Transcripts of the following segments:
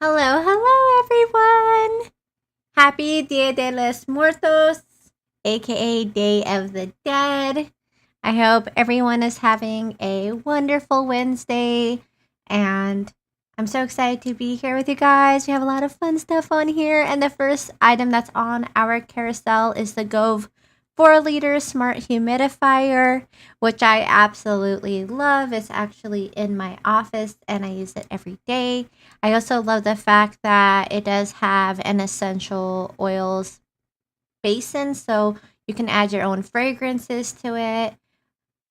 Hello, hello everyone! Happy Dia de los Muertos, aka Day of the Dead. I hope everyone is having a wonderful Wednesday, and I'm so excited to be here with you guys. We have a lot of fun stuff on here, and the first item that's on our carousel is the Gove 4-liter smart humidifier, which I absolutely love. It's actually in my office, and I use it every day. I also love the fact that it does have an essential oils basin, so you can add your own fragrances to it.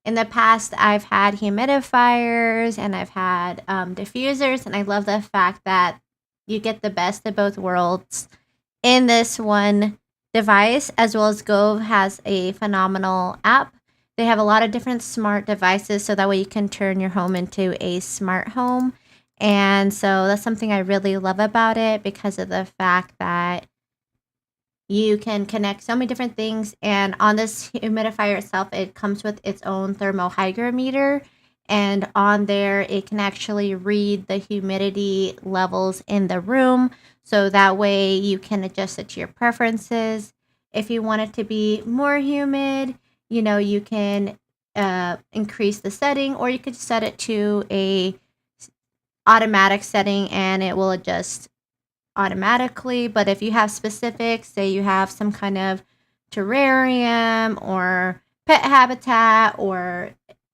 In the past, I've had humidifiers and I've had diffusers, and I love the fact that you get the best of both worlds in this one device, as well as Gove has a phenomenal app. They have a lot of different smart devices, so that way you can turn your home into a smart home. And so that's something I really love about it because of the fact that you can connect so many different things. And on this humidifier itself, it comes with its own thermohygrometer. And on there, it can actually read the humidity levels in the room. So that way you can adjust it to your preferences. If you want it to be more humid, you can increase the setting, or you could set it to a automatic setting and it will adjust automatically. But if you have specifics, say you have some kind of terrarium or pet habitat or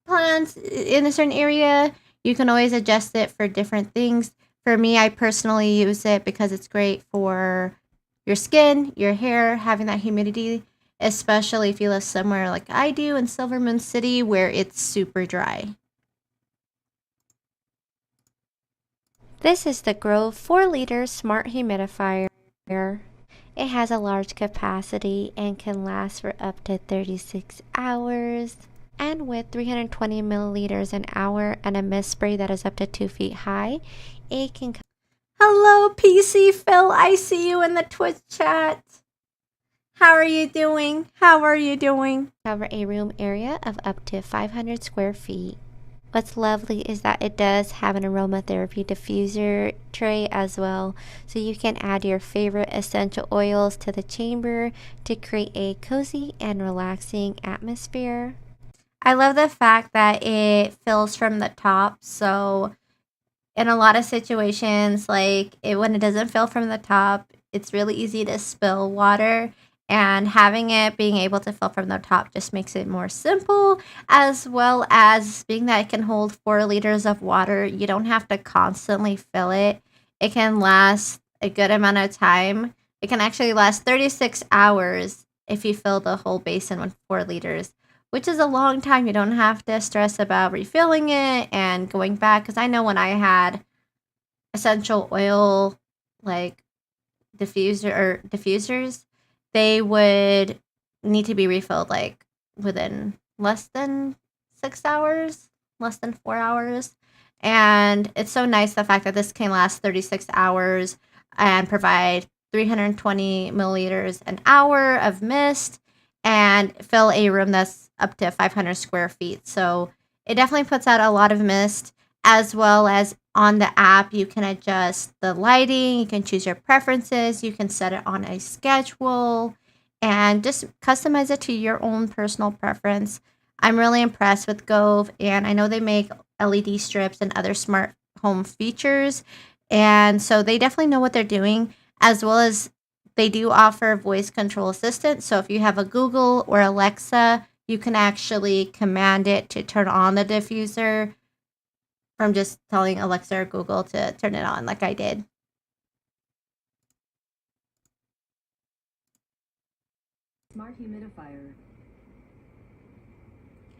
plants in a certain area, you can always adjust it for different things. For me, I personally use it because it's great for your skin, your hair, having that humidity, especially if you live somewhere like I do in Silver Moon City where it's super dry. This is the Grove 4-liter smart humidifier. It has a large capacity and can last for up to 36 hours. And with 320 milliliters an hour and a mist spray that is up to 2 feet high, it can. Hello, PC Phil. I see you in the Twitch chat. How are you doing? How are you doing? Cover a room area of up to 500 square feet. What's lovely is that it does have an aromatherapy diffuser tray as well, so you can add your favorite essential oils to the chamber to create a cozy and relaxing atmosphere. I love the fact that it fills from the top, so in a lot of situations, when it doesn't fill from the top, it's really easy to spill water. And having it being able to fill from the top just makes it more simple, as well as being that it can hold 4 liters of water. You don't have to constantly fill it. It can last a good amount of time. It can actually last 36 hours if you fill the whole basin with 4 liters, which is a long time. You don't have to stress about refilling it and going back. Because I know when I had essential oil, like diffusers, they would need to be refilled like within less than 6 hours, less than 4 hours. And it's so nice the fact that this can last 36 hours and provide 320 milliliters an hour of mist and fill a room that's up to 500 square feet. So it definitely puts out a lot of mist, as well as on the app, you can adjust the lighting, you can choose your preferences, you can set it on a schedule, and just customize it to your own personal preference. I'm really impressed with Gove, and I know they make LED strips and other smart home features, and so they definitely know what they're doing, as well as they do offer voice control assistant. So if you have a Google or Alexa, you can actually command it to turn on the diffuser from just telling Alexa or Google to turn it on, like I did. Smart humidifier.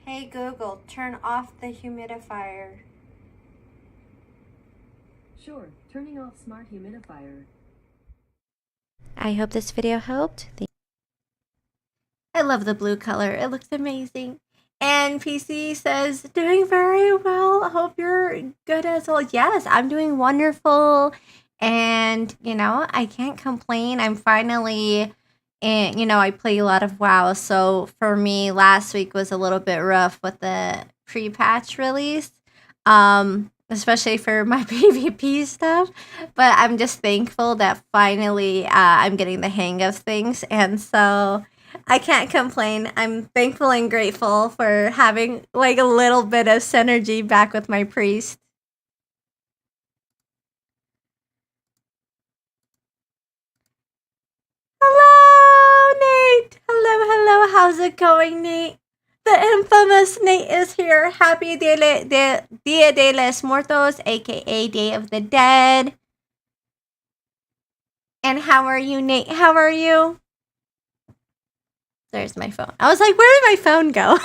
Hey Google, turn off the humidifier. Sure, turning off smart humidifier. I hope this video helped. I love the blue color. It looks amazing. And PC says, doing very well. I hope you're good as well. Yes, I'm doing wonderful. And, I can't complain. I'm finally, and, I play a lot of WoW. So for me, last week was a little bit rough with the pre patch release. especially for my PvP stuff. But I'm just thankful that finally I'm getting the hang of things. And so I can't complain. I'm thankful and grateful for having like a little bit of synergy back with my priest. Hello, Nate. Hello. How's it going, Nate? The infamous Nate is here. Happy Dia de los Muertos, aka Day of the Dead. And how are you, Nate? How are you? There's my phone. I was like, where did my phone go?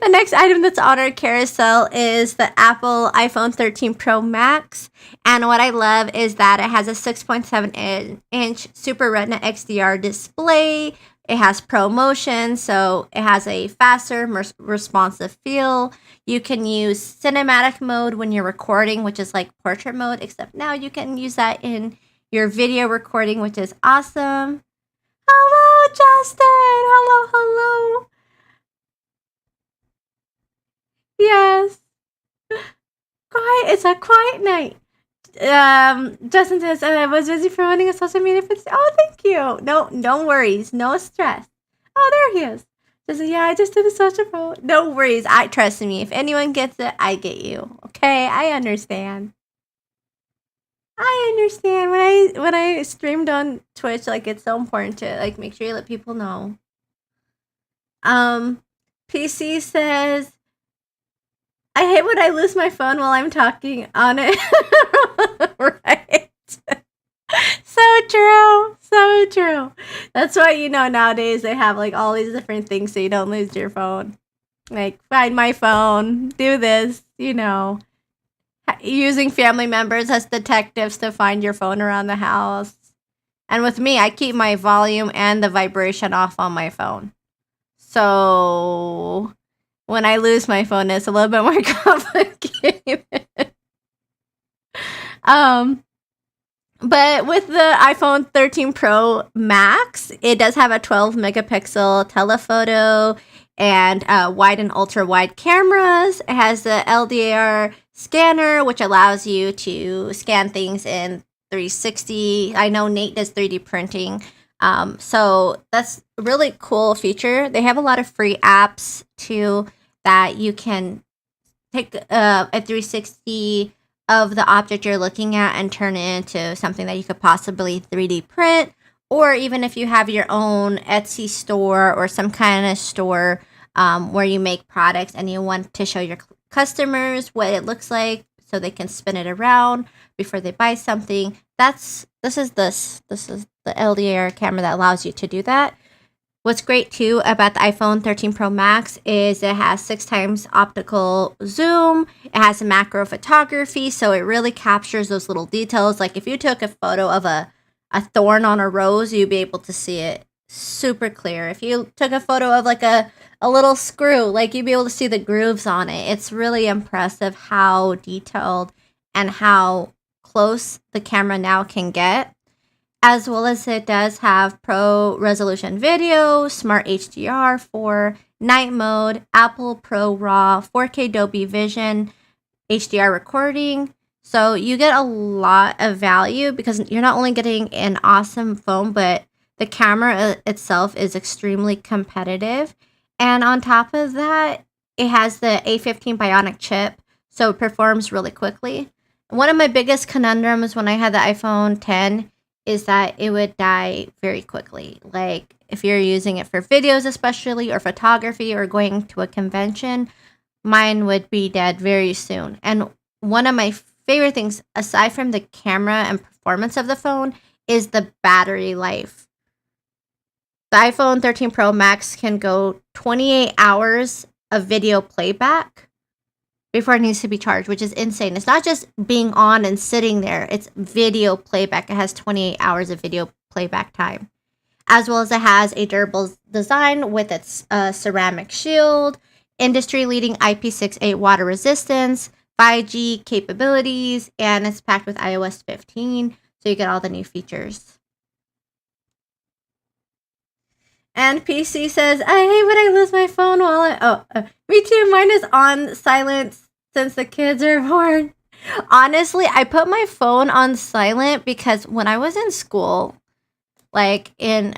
The next item that's on our carousel is the Apple iPhone 13 Pro Max. And what I love is that it has a 6.7-inch Super Retina XDR display. It has Pro Motion, so it has a faster, more responsive feel. You can use cinematic mode when you're recording, which is like portrait mode, except now you can use that in your video recording, which is awesome. Hello, Justin. Hello. Yes. Quiet. It's a quiet night. Justin says, I was busy promoting a social media for this. Oh, thank you. No worries. No stress. Oh, there he is. Justin, yeah, I just did a social promo. No worries. Trust me. If anyone gets it, I get you. Okay, I understand. I understand when I streamed on Twitch, like it's so important to like make sure you let people know. PC says, I hate when I lose my phone while I'm talking on it. Right. So true. That's why, nowadays they have like all these different things so you don't lose your phone. Like, find my phone, do this, using family members as detectives to find your phone around the house. And with me, I keep my volume and the vibration off on my phone. So when I lose my phone, it's a little bit more complicated. But with the iPhone 13 Pro Max, it does have a 12 megapixel telephoto and wide and ultra wide cameras. It has the LDR scanner, which allows you to scan things in 360. I know Nate does 3D printing. So that's a really cool feature. They have a lot of free apps too that you can take a 360 of the object you're looking at and turn it into something that you could possibly 3D print. Or even if you have your own Etsy store or some kind of store where you make products and you want to show your customers what it looks like so they can spin it around before they buy something. This is the LDR camera that allows you to do that. What's great too about the iPhone 13 Pro Max is it has 6 times optical zoom. It has macro photography, so it really captures those little details. Like if you took a photo of a thorn on a rose, you'd be able to see it super clear. If you took a photo of like a little screw, like you'd be able to see the grooves on it. It's really impressive how detailed and how close the camera now can get. As well as it does have pro resolution video, smart HDR for night mode, Apple Pro RAW, 4K Dolby Vision, HDR recording. So you get a lot of value because you're not only getting an awesome phone, but the camera itself is extremely competitive. And on top of that, it has the A15 Bionic chip, so it performs really quickly. One of my biggest conundrums when I had the iPhone 10 is that it would die very quickly. Like if you're using it for videos especially or photography or going to a convention, mine would be dead very soon. And one of my favorite things aside from the camera and performance of the phone is the battery life. The iPhone 13 Pro Max can go 28 hours of video playback before it needs to be charged, which is insane. It's not just being on and sitting there. It's video playback. It has 28 hours of video playback time. As well as it has a durable design with its ceramic shield, industry-leading IP68 water resistance, 5G capabilities, and it's packed with iOS 15, so you get all the new features. And PC says, I hate when I lose my phone while me too. Mine is on silent since the kids are born. Honestly, I put my phone on silent because when I was in school, like in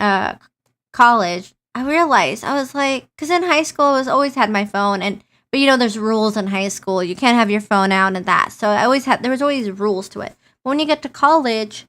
college, I realized I was like, because in high school, I was always had my phone, and but you know, there's rules in high school. You can't have your phone out and that. So I always had there was always rules to it. But when you get to college,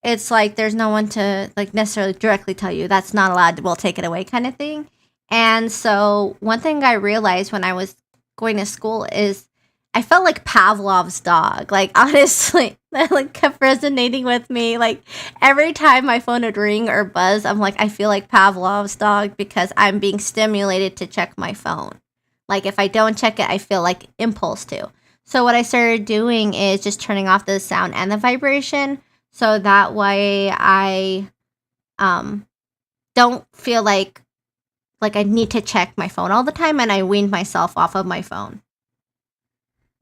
it's like there's no one to like necessarily directly tell you that's not allowed. We'll take it away, kind of thing. And so one thing I realized when I was going to school is I felt like Pavlov's dog. Like honestly, that like kept resonating with me. Like every time my phone would ring or buzz, I'm like I feel like Pavlov's dog because I'm being stimulated to check my phone. Like if I don't check it, I feel like impulse to. So what I started doing is just turning off the sound and the vibration so that way I um don't feel like I need to check my phone all the time, and I weaned myself off of my phone.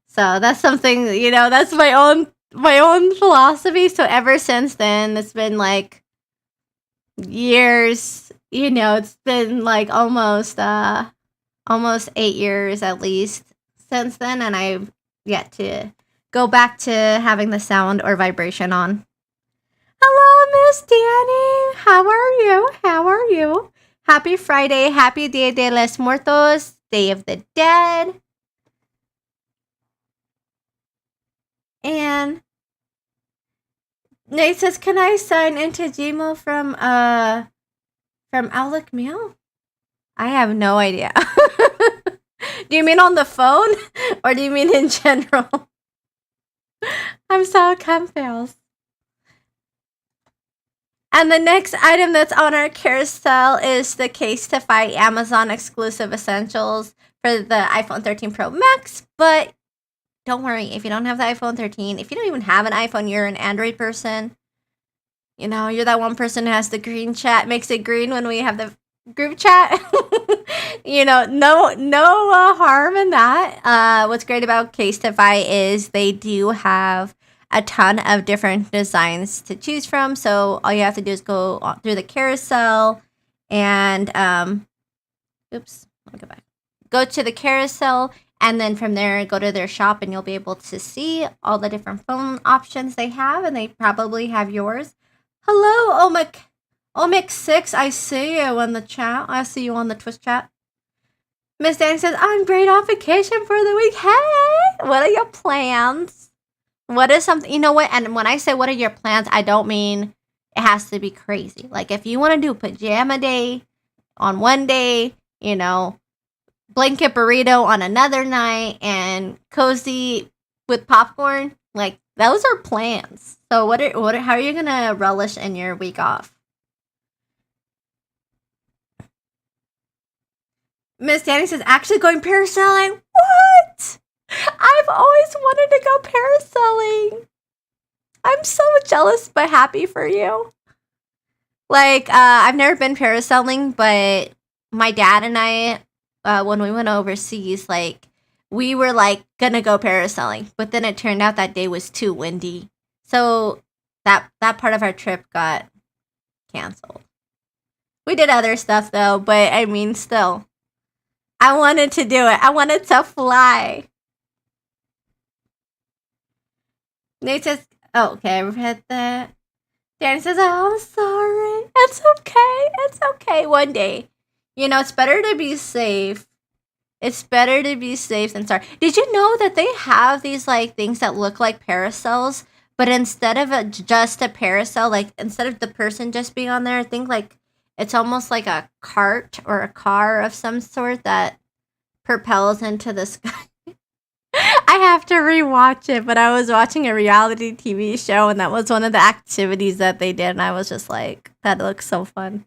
So that's something, you know, that's my own philosophy. So ever since then, it's been like years, you know, it's been like almost 8 years at least since then, and I've yet to go back to having the sound or vibration on. Hello, Miss Danny. How are you? How are you? Happy Friday. Happy Dia de los Muertos. Day of the Dead. And Nate says, can I sign into Gmail from Outlook Mail? I have no idea. Do you mean on the phone? Or do you mean in general? I'm so confused. And the next item that's on our carousel is the Casetify Amazon exclusive essentials for the iPhone 13 Pro Max. But don't worry, if you don't have the iPhone 13, if you don't even have an iPhone, you're an Android person. You know, you're that one person who has the green chat, makes it green when we have the group chat. You know, no harm in that. What's great about Casetify is they do have a ton of different designs to choose from. So all you have to do is go through the carousel and oops, let me go back. Go to the carousel and then from there go to their shop and you'll be able to see all the different phone options they have, and they probably have yours. Hello, Omic6, I see you in the chat. I see you on the Twitch chat. Miss Danny says, I'm great on vacation for the week. Hey, what are your plans? What is something, you know what? And when I say what are your plans, I don't mean it has to be crazy. Like if you want to do pajama day on one day, you know, blanket burrito on another night, and cozy with popcorn, like those are plans. So how are you gonna relish in your week off? Miss Danny says, actually going parasailing. What? I've always wanted to go parasailing. I'm so jealous but happy for you. Like, I've never been parasailing, but my dad and I, when we went overseas, like, we were, like, gonna go parasailing. But then it turned out that day was too windy. So that part of our trip got canceled. We did other stuff, though, but, I mean, still. I wanted to do it. I wanted to fly. Nate says, oh, okay, I read that. Danny says, oh, I'm sorry. It's okay. It's okay. One day. You know, it's better to be safe. It's better to be safe than sorry. Did you know that they have these, like, things that look like parasails, but instead of just a parasail, like, instead of the person just being on there, I think, like, it's almost like a cart or a car of some sort that propels into the sky. I have to rewatch it, but I was watching a reality TV show, and that was one of the activities that they did, and I was just like, that looks so fun.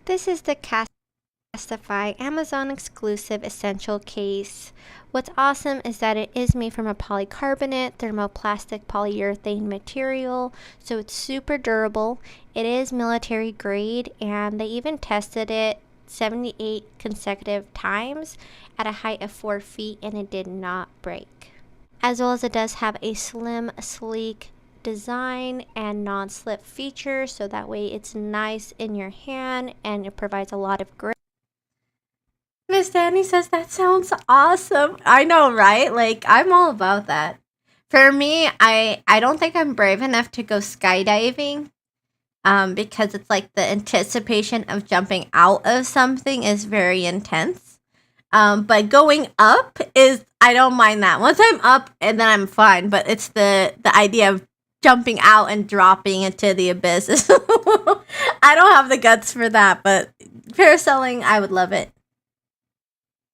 This is the Casetify Amazon exclusive essential case. What's awesome is that it is made from a polycarbonate, thermoplastic polyurethane material, so it's super durable. It is military grade, and they even tested it 78 consecutive times at a height of 4 feet, and it did not break. As well as it does have a slim, sleek design and non-slip feature, so that way it's nice in your hand and it provides a lot of grip. Miss Danny says that sounds awesome. I know, right? Like, I'm all about that. For me, I don't think I'm brave enough to go skydiving. Because it's like the anticipation of jumping out of something is very intense. But going up is, I don't mind that. Once I'm up, and then I'm fine. But it's the idea of jumping out and dropping into the abyss. I don't have the guts for that, but parasailing, I would love it.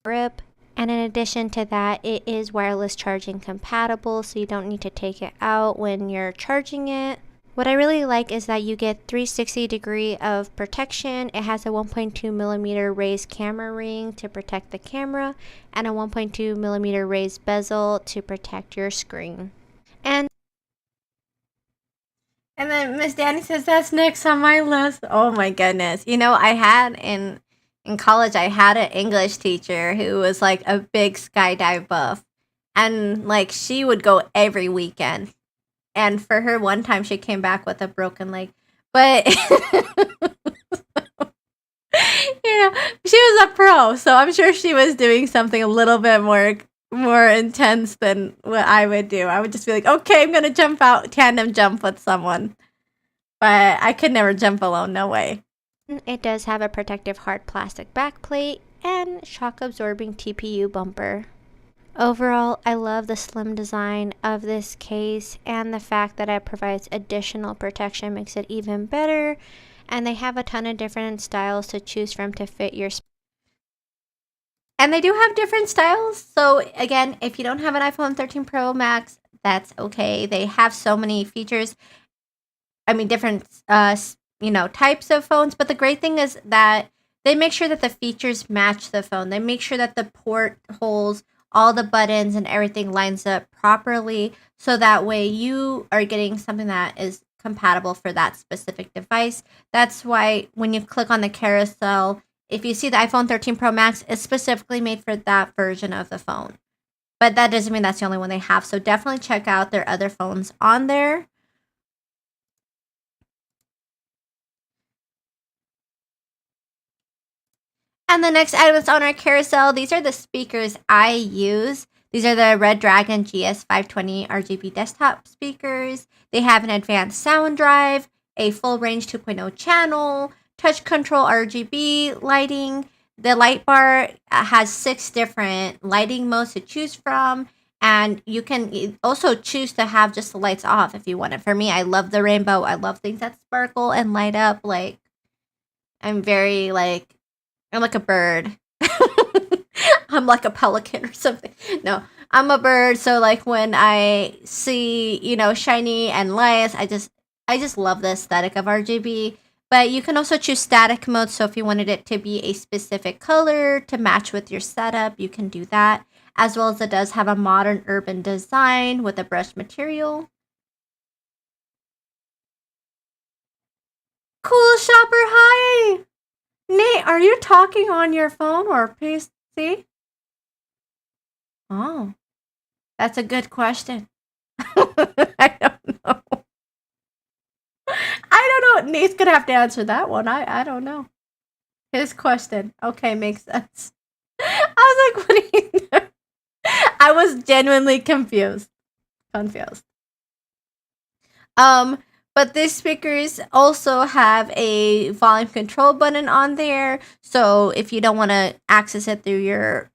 Rip. And in addition to that, it is wireless charging compatible, so you don't need to take it out when you're charging it. What I really like is that you get 360 degree of protection. It has a 1.2 millimeter raised camera ring to protect the camera and a 1.2 millimeter raised bezel to protect your screen. And then Miss Danny says that's next on my list. Oh my goodness. You know, I had in college I had an English teacher who was like a big skydive buff. And like she would go every weekend. And for her one time she came back with a broken leg. But you know, she was a pro, so I'm sure she was doing something a little bit more intense than what I would do. I would just be like, okay, I'm gonna jump out, tandem jump with someone. But I could never jump alone, no way. it does have a protective hard plastic backplate and shock absorbing TPU bumper. Overall, I love the slim design of this case, and the fact that it provides additional protection makes it even better. And they have a ton of different styles to choose from to fit your And they do have different styles. So again, if you don't have an iPhone 13 Pro Max, that's okay. They have so many features. I mean, different types of phones. But the great thing is that they make sure that the features match the phone. They make sure that the port holes, all the buttons and everything lines up properly, so that way you are getting something that is compatible for that specific device. That's why when you click on the carousel, if you see the iPhone 13 Pro Max, it's specifically made for that version of the phone. But that doesn't mean that's the only one they have. So definitely check out their other phones on there. And the next item that's on our carousel, these are the speakers I use. These are the Red Dragon GS520 RGB desktop speakers. They have an advanced sound drive, a full range 2.0 channel, touch control RGB lighting. The light bar has 6 different lighting modes to choose from. And you can also choose to have just the lights off if you want it. For me, I love the rainbow. I love things that sparkle and light up. Like, I'm very I'm like a bird. I'm like a pelican or something. No, I'm a bird. So like when I see, shiny and lights, I just love the aesthetic of RGB. But you can also choose static mode. So if you wanted it to be a specific color to match with your setup, you can do that. As well as it does have a modern urban design with a brushed material. Cool shopper, hi! Nate, are you talking on your phone or PC? Oh, that's a good question. I don't know. I don't know. Nate's gonna have to answer that one. I don't know. His question. Okay, makes sense. I was like, what do you know? I was genuinely confused. But these speakers also have a volume control button on there. So if you don't want to access it through your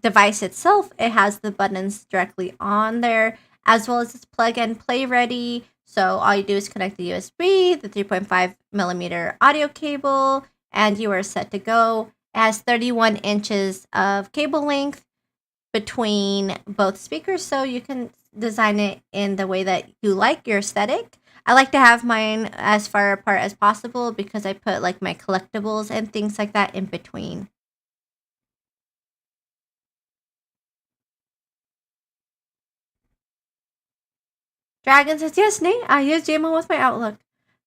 device itself, it has the buttons directly on there, as well as it's plug and play ready. So all you do is connect the USB, the 3.5 millimeter audio cable, and you are set to go. It has 31 inches of cable length between both speakers, so you can design it in the way that you like, your aesthetic. I like to have mine as far apart as possible because I put like my collectibles and things like that in between. Dragon says, yes, Nate, I use Gmail with my Outlook.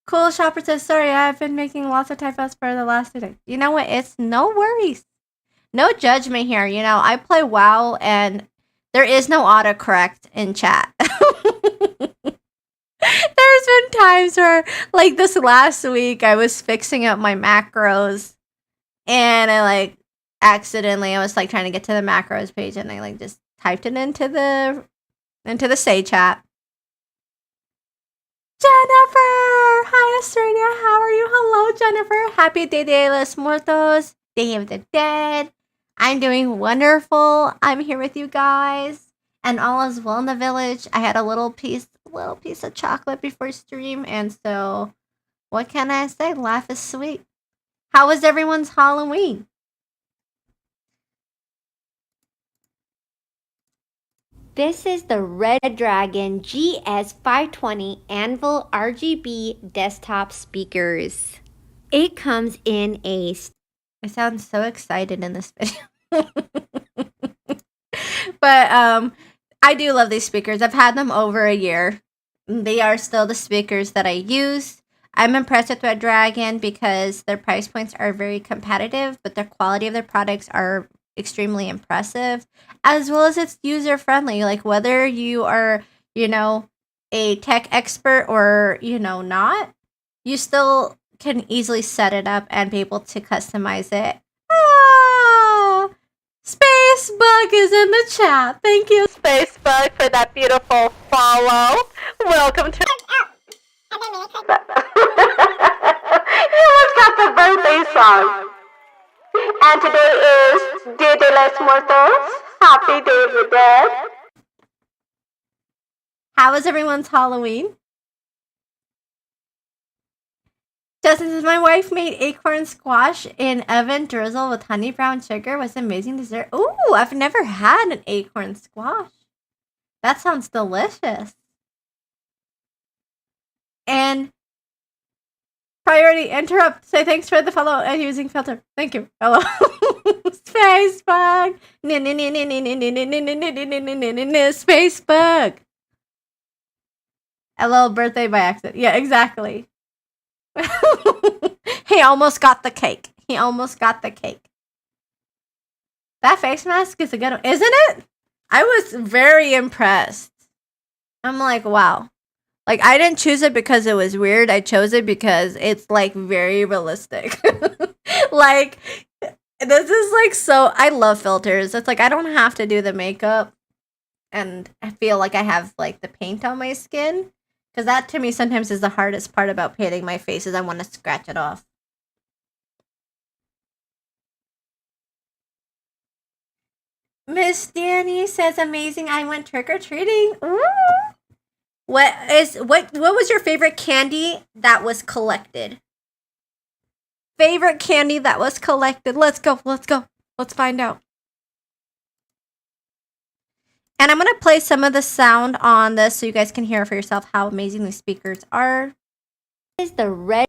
Cool Shopper says, sorry, I've been making lots of typos for the last 2 days. You know what? It's no worries. No judgment here. I play WoW and there is no autocorrect in chat. There's been times where, like this last week, I was fixing up my macros and I accidentally, I was like trying to get to the macros page and I like just typed it into the say chat. Jennifer! Hi, Asteroidea. How are you? Hello, Jennifer. Happy Dia de los Muertos, Day of the Dead. I'm doing wonderful. I'm here with you guys, and all is well in the village. I had a little piece of chocolate before stream, and so what can I say? Life is sweet. How was everyone's Halloween? This is the Red Dragon GS520 Anvil RGB desktop speakers. It comes in a... I sound so excited in this video. But I do love these speakers. I've had them over a year. They are still the speakers that I use. I'm impressed with Red Dragon because their price points are very competitive, but the quality of their products are extremely impressive, as well as it's user friendly. Like whether you are, a tech expert or, not, you still can easily set it up and be able to customize it. Ah, Spacebug is in the chat. Thank you, Spacebug, for that beautiful follow. Welcome to... He almost got the birthday song. And today is Dia de los Muertos. Happy Day of the Dead. How was everyone's Halloween? Justin says, my wife made acorn squash in oven drizzle with honey brown sugar. It was amazing dessert. Ooh, I've never had an acorn squash. That sounds delicious. And priority interrupt. Say thanks for the follow and using filter. Thank you. Hello. Spacebug. Spacebug. A little birthday by accident. Yeah, exactly. He almost got the cake. That face mask is a good one, isn't it? I was very impressed. I'm like, wow. Like, I didn't choose it because it was weird. I chose it because it's, like, very realistic. Like, this is, like, so... I love filters. It's like, I don't have to do the makeup. And I feel like I have, like, the paint on my skin. Because that, to me, sometimes is the hardest part about painting my face, is I want to scratch it off. Miss Danny says, amazing, I went trick-or-treating. Ooh! What was your favorite candy that was collected? Favorite candy that was collected. Let's go. Let's find out. And I'm going to play some of the sound on this so you guys can hear for yourself how amazing these speakers are. This is the Red...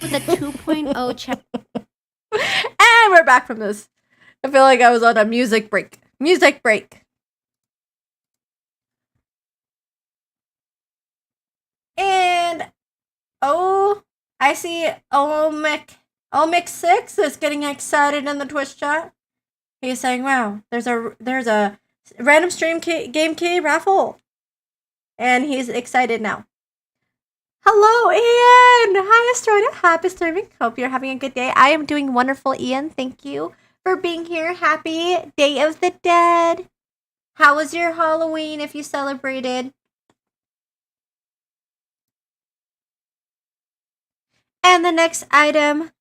The 2.0 check. And we're back from this. I feel like I was on a music break. And I see Omic6 is getting excited in the Twitch chat. He's saying, "Wow, there's a random stream game key raffle," and he's excited now. Hello, Ian! Hi, Asteroidea. Happy streaming. Hope you're having a good day. I am doing wonderful, Ian. Thank you for being here. Happy Day of the Dead. How was your Halloween if you celebrated? And the next item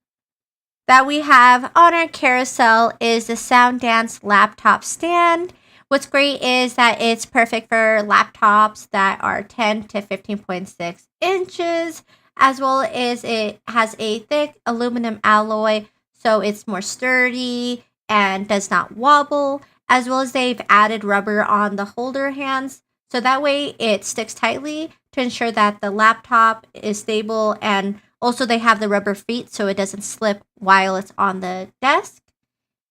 that we have on our carousel is the Sound Dance laptop stand. What's great is that it's perfect for laptops that are 10 to 15.6 inches, as well as it has a thick aluminum alloy, so it's more sturdy and does not wobble, as well as they've added rubber on the holder hands, so that way it sticks tightly to ensure that the laptop is stable, and also they have the rubber feet so it doesn't slip while it's on the desk.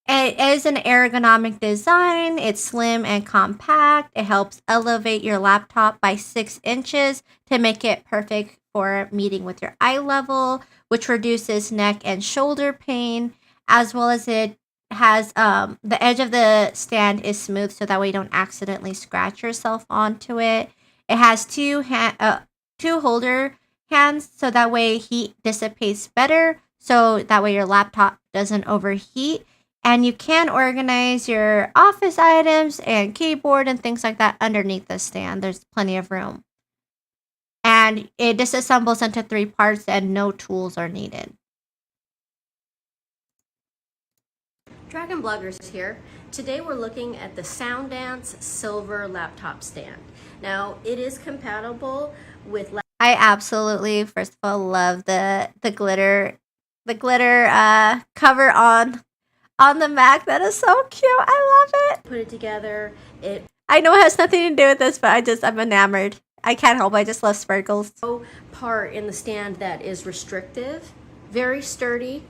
It is an ergonomic design. It's slim and compact. It helps elevate your laptop by 6 inches to make it perfect for meeting with your eye level, which reduces neck and shoulder pain, as well as it has the edge of the stand is smooth, so that way you don't accidentally scratch yourself onto it. It has two holder hands, so that way heat dissipates better, so that way your laptop doesn't overheat. And you can organize your office items and keyboard and things like that underneath the stand. There's plenty of room. And it disassembles into 3 parts and no tools are needed. Dragon Bloggers here. Today we're looking at the Soundance Silver Laptop Stand. Now it is compatible with I absolutely, first of all, love the glitter cover on the Mac. That is so cute. I love it. Put it together. I know it has nothing to do with this, but I'm enamored. I can't help it. I just love sparkles. No part in the stand that is restrictive. Very sturdy.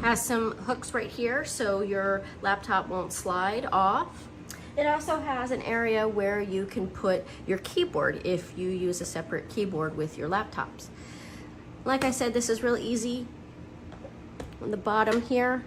Has some hooks right here so your laptop won't slide off. It also has an area where you can put your keyboard if you use a separate keyboard with your laptops. Like I said, this is real easy. On the bottom here,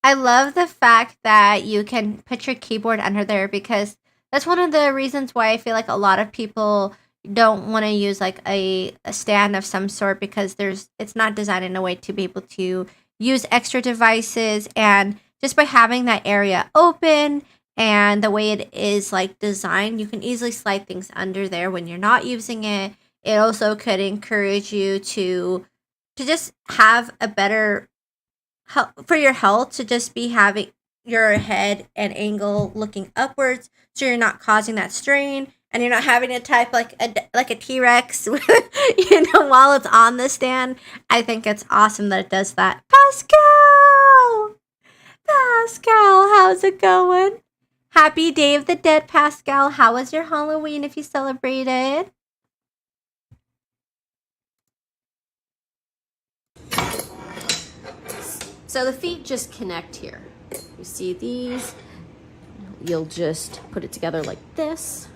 I love the fact that you can put your keyboard under there, because that's one of the reasons why I feel like a lot of people don't want to use like a stand of some sort, because it's not designed in a way to be able to use extra devices. And just by having that area open and the way it is like designed, you can easily slide things under there when you're not using it. It also could encourage you to just have a better health for your health, to just be having your head and angle looking upwards, so you're not causing that strain and you're not having to type like a T-Rex while it's on the stand. I think it's awesome that it does that. Pascal, how's it going? Happy Day of the Dead, Pascal. How was your Halloween if you celebrated? so the feet just connect here. You see these? You'll just put it together like this.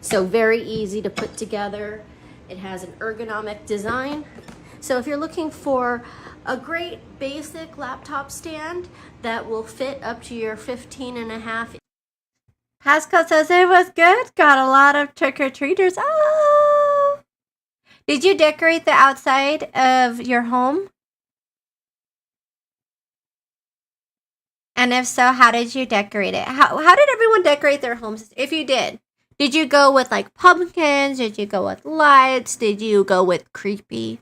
So very easy to put together. It has an ergonomic design. So if you're looking for a great basic laptop stand that will fit up to your 15.5. Pascal says it was good. Got a lot of trick-or-treaters. Oh! Did you decorate the outside of your home? And if so, how did you decorate it? How did everyone decorate their homes? If you did you go with like pumpkins? Did you go with lights? Did you go with creepy?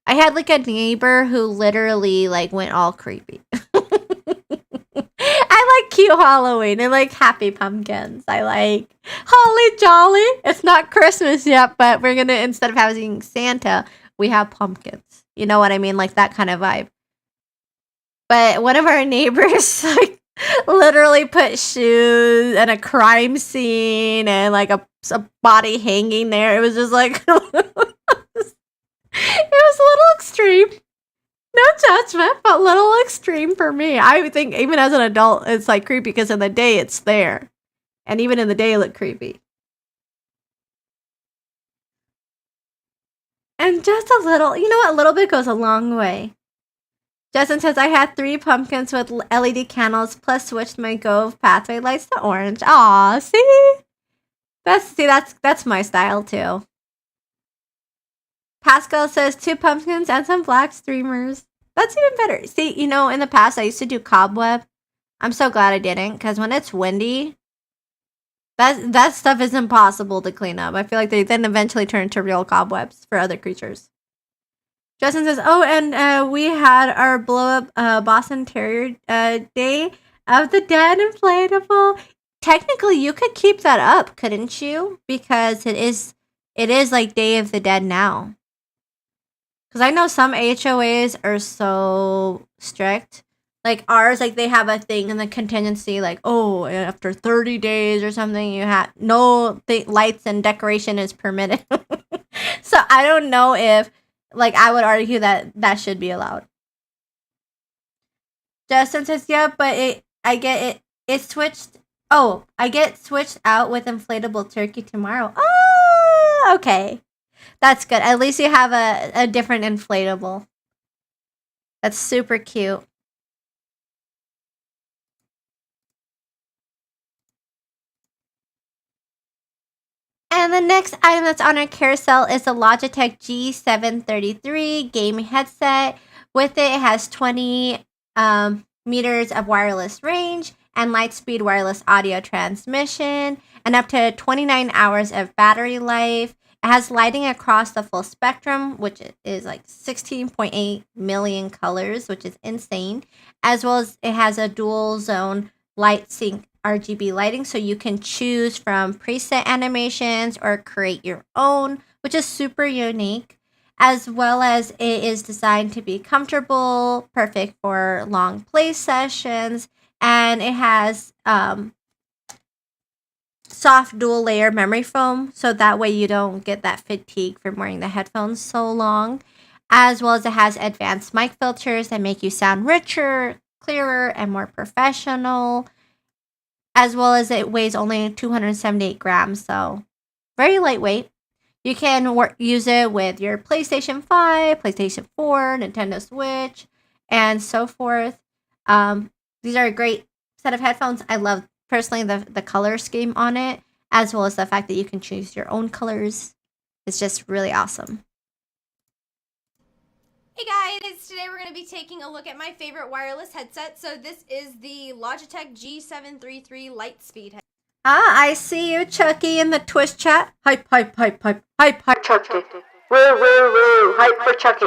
I had like a neighbor who literally like went all creepy. I like cute Halloween and like happy pumpkins. I like holly jolly. It's not Christmas yet, but we're gonna, instead of having Santa, we have pumpkins. You know what I mean? Like that kind of vibe. But one of our neighbors like literally put shoes and a crime scene and like a body hanging there. It was just like it was a little extreme. No judgment, but a little extreme for me. I think even as an adult, it's like creepy, because in the day it's there. And even in the day it looked creepy. And just a little, you know what? A little bit goes a long way. Justin says, I had 3 pumpkins with LED candles, plus switched my Gove pathway lights to orange. Aw, see? That's my style too. Pascal says 2 pumpkins and some black streamers. That's even better. See, in the past I used to do cobweb. I'm so glad I didn't, because when it's windy, that stuff is impossible to clean up. I feel like they then eventually turn into real cobwebs for other creatures. Justin says, oh, and we had our blow-up Boston Terrier Day of the Dead inflatable. Technically, you could keep that up, couldn't you? Because it is like Day of the Dead now. Because I know some HOAs are so strict. Like ours, like they have a thing in the contingency, like, oh, after 30 days or something, you have no lights and decoration is permitted. So I don't know if, like, I would argue that should be allowed. Justin says, yeah, but it switched. Oh, I get switched out with inflatable turkey tomorrow. Oh, okay. That's good. At least you have a different inflatable. That's super cute. And the next item that's on our carousel is the Logitech G733 gaming headset. With it, it has 20 meters of wireless range and Lightspeed wireless audio transmission and up to 29 hours of battery life. It has lighting across the full spectrum, which is like 16.8 million colors, which is insane, as well as it has a dual zone light sync RGB lighting, so you can choose from preset animations or create your own, which is super unique, as well as it is designed to be comfortable, perfect for long play sessions, and it has soft dual layer memory foam, so that way you don't get that fatigue from wearing the headphones so long, as well as it has advanced mic filters that make you sound richer, clearer, and more professional, as well as it weighs only 278 grams, so very lightweight. You can use it with your PlayStation 5, PlayStation 4, Nintendo Switch, and so forth. These are a great set of headphones. I love, personally, the color scheme on it, as well as the fact that you can choose your own colors. It's just really awesome. Hey guys, today we're going to be taking a look at my favorite wireless headset. So this is the Logitech G733 Lightspeed headset. I see you, Chucky, in the Twitch chat. Hype, hype, hype, hype, hype, hype, Chucky. Woo, woo, woo. Hype for Chucky.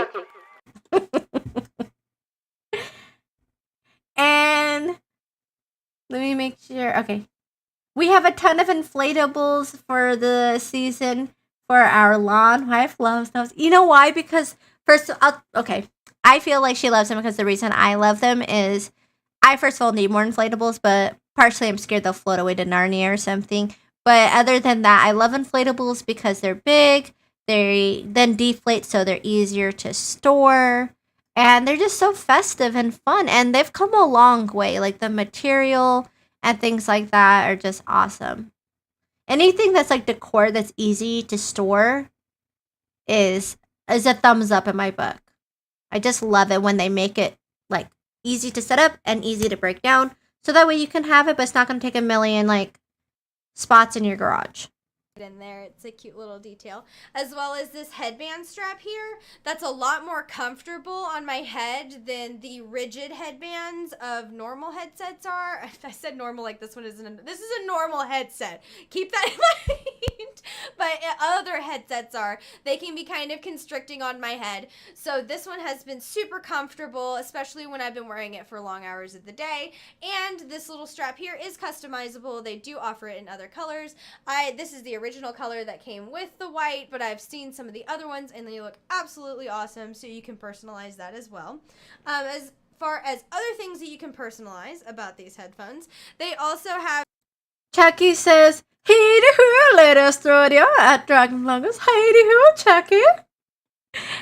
And let me make sure. Okay. We have a ton of inflatables for the season for our lawn. My wife loves those. You know why? Because I feel like she loves them because the reason I love them is I first of all need more inflatables, but partially I'm scared they'll float away to Narnia or something. But other than that, I love inflatables because they're big. They then deflate, so they're easier to store. And they're just so festive and fun. And they've come a long way. Like the material and things like that are just awesome. Anything that's like decor that's easy to store is a thumbs up in my book. I just love it when they make it like easy to set up and easy to break down, so that way you can have it, but it's not going to take a million like spots in your garage. In there, it's a cute little detail, as well as this headband strap here that's a lot more comfortable on my head than the rigid headbands of normal headsets are. I said normal like this one isn't. This is a normal headset, keep that in mind. But other headsets they can be kind of constricting on my head, so this one has been super comfortable, especially when I've been wearing it for long hours of the day. And this little strap here is customizable. They do offer it in other colors. This is the original color that came with the white, but I've seen some of the other ones and they look absolutely awesome, so you can personalize that as well. As far as other things that you can personalize about these headphones, they also have... Chucky says, "Hey hoo, Lady Asteroidea at Dragon Vloggers. Hey hoo, Chucky.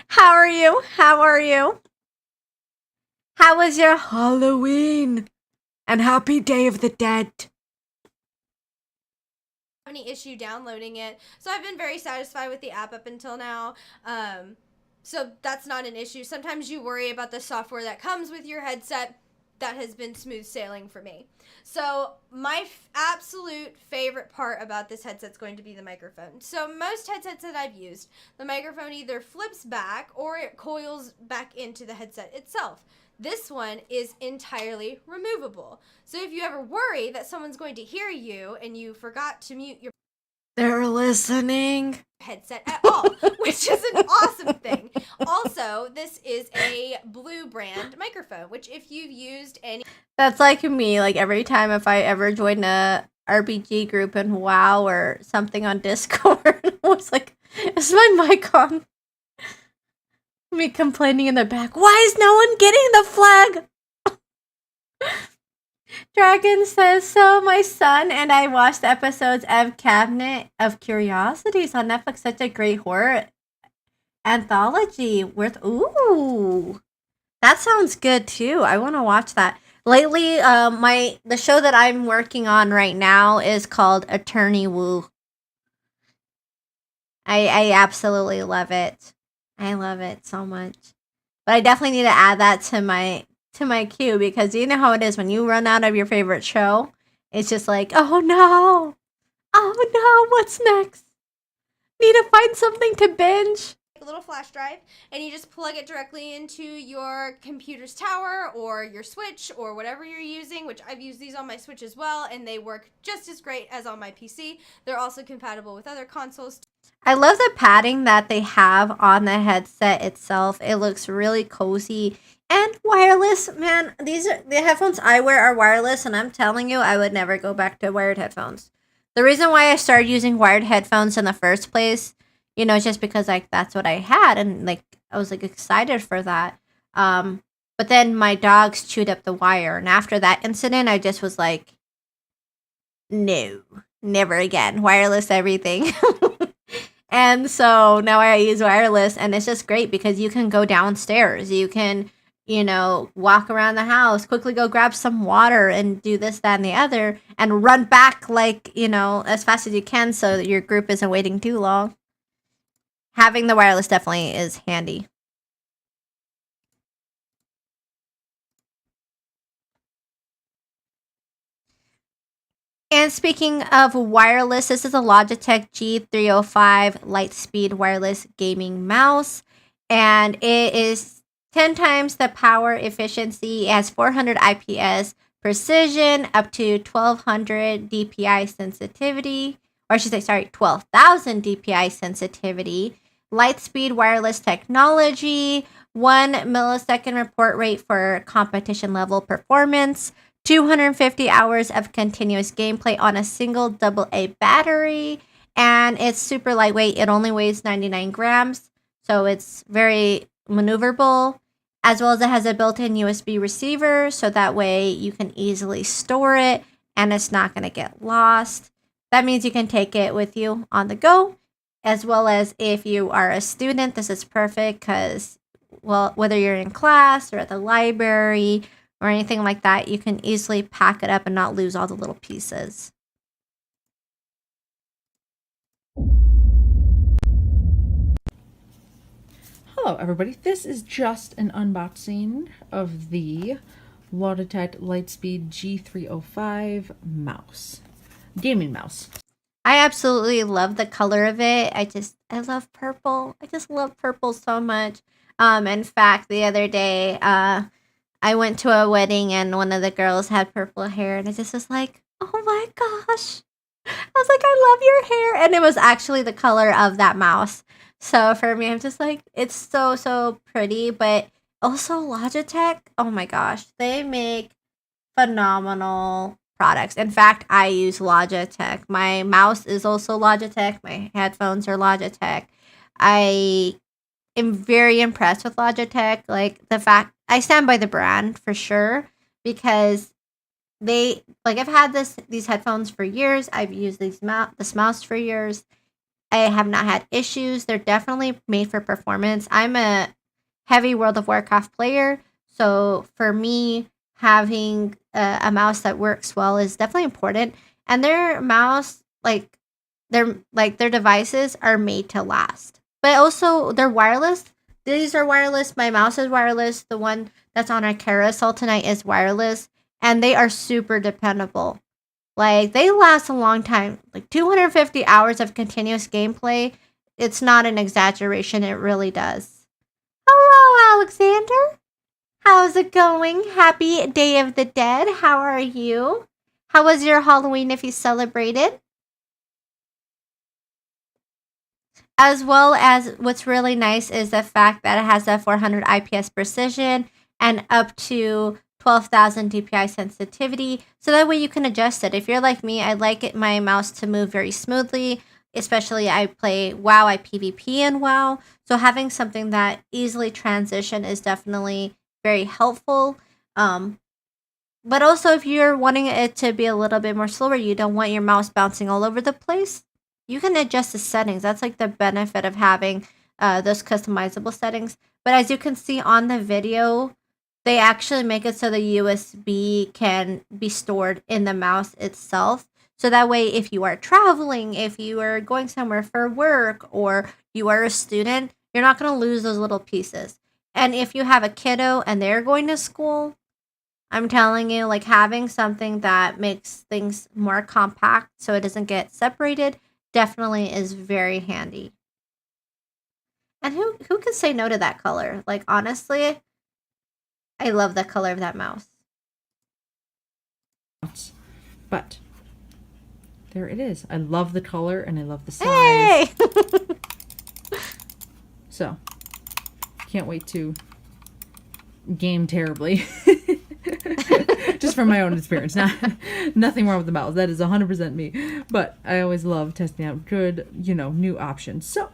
How are you? How are you? How was your Halloween? And happy Day of the Dead." Any issue downloading it, so I've been very satisfied with the app up until now. So that's not an issue. Sometimes you worry about the software that comes with your headset. That has been smooth sailing for me. So my absolute favorite part about this headset is going to be the microphone. So most headsets that I've used, the microphone either flips back or it coils back into the headset itself. This one is entirely removable. So if you ever worry that someone's going to hear you and you forgot to mute your... They're listening. Headset at all, which is an awesome thing. Also, this is a Blue brand microphone, which if you've used any... That's like me. Like every time if I ever join a RPG group in WoW or something on Discord, I was like, is my mic on? Me complaining in the back, why is no one getting the flag? Dragon says, so my son and I watched episodes of Cabinet of Curiosities on Netflix. Such a great horror anthology worth... Ooh, that sounds good too. I want to watch that. Lately, the show that I'm working on right now is called Attorney Woo. I absolutely love it. I love it so much. But I definitely need to add that to my queue because you know how it is when you run out of your favorite show. It's just like, oh no, oh no, what's next? Need to find something to binge. A little flash drive, and you just plug it directly into your computer's tower or your Switch or whatever you're using, which I've used these on my Switch as well, and they work just as great as on my PC. They're also compatible with other consoles. I love the padding that they have on the headset itself. It looks really cozy and wireless. Man, these are the headphones I wear are wireless, and I'm telling you, I would never go back to wired headphones. The reason why I started using wired headphones in the first place, you know, just because like that's what I had, and like I was like excited for that. But then my dogs chewed up the wire, and after that incident, I just was like, no, never again. Wireless everything. And so now I use wireless, and it's just great because you can go downstairs. You can, you know, walk around the house, quickly go grab some water and do this, that, and the other, and run back like, you know, as fast as you can so that your group isn't waiting too long. Having the wireless definitely is handy. And speaking of wireless, this is a Logitech G305 Lightspeed wireless gaming mouse, and it is 10 times the power efficiency. It has 400 IPS precision, up to 1200 DPI sensitivity, or I should say, sorry, 12,000 DPI sensitivity. Lightspeed wireless technology, 1 millisecond report rate for competition level performance. 250 hours of continuous gameplay on a single AA battery, and it's super lightweight. It only weighs 99 grams, so it's very maneuverable, as well as it has a built-in USB receiver, so that way you can easily store it and it's not going to get lost. That means you can take it with you on the go, as well as if you are a student, this is perfect because, well, whether you're in class or at the library or anything like that, you can easily pack it up and not lose all the little pieces. Hello everybody, this is just an unboxing of the Logitech Lightspeed G305 mouse, gaming mouse. I absolutely love the color of it. I love purple. I just love purple so much. In fact, the other day, I went to a wedding and one of the girls had purple hair, and I just was like, oh my gosh. I was like, I love your hair. And it was actually the color of that mouse. So for me, I'm just like, it's so, so pretty. But also Logitech, oh my gosh, they make phenomenal products. In fact, I use Logitech. My mouse is also Logitech. My headphones are Logitech. I am very impressed with Logitech. Like the fact I stand by the brand for sure because they like I've had these headphones for years. I've used this mouse for years. I have not had issues. They're definitely made for performance. I'm a heavy World of Warcraft player, so for me, having a mouse that works well is definitely important. And their mouse, their devices are made to last. But also, they're wireless. These are wireless. My mouse is wireless. The one that's on our carousel tonight is wireless, and they are super dependable. Like, they last a long time. Like, 250 hours of continuous gameplay. It's not an exaggeration. It really does. Hello, Alexander. How's it going? Happy Day of the Dead. How are you? How was your Halloween if you celebrated? As well as what's really nice is the fact that it has a 400 IPS precision and up to 12,000 DPI sensitivity. So that way you can adjust it. If you're like me, I like my mouse to move very smoothly. Especially I play WoW, I PvP in WoW. So having something that easily transition is definitely very helpful. But also if you're wanting it to be a little bit more slower, you don't want your mouse bouncing all over the place, you can adjust the settings. That's like the benefit of having those customizable settings. But as you can see on the video, they actually make it so the USB can be stored in the mouse itself. So that way, if you are traveling, if you are going somewhere for work, or you are a student, you're not going to lose those little pieces. And if you have a kiddo and they're going to school, I'm telling you, like having something that makes things more compact so it doesn't get separated definitely is very handy. And who could say no to that color? Like honestly, I love the color of that mouse. But there it is. I love the color and I love the size. Hey! So, can't wait to game terribly. Just from my own experience. Nothing wrong with the mouse. That is 100% me. But I always love testing out good, new options. So,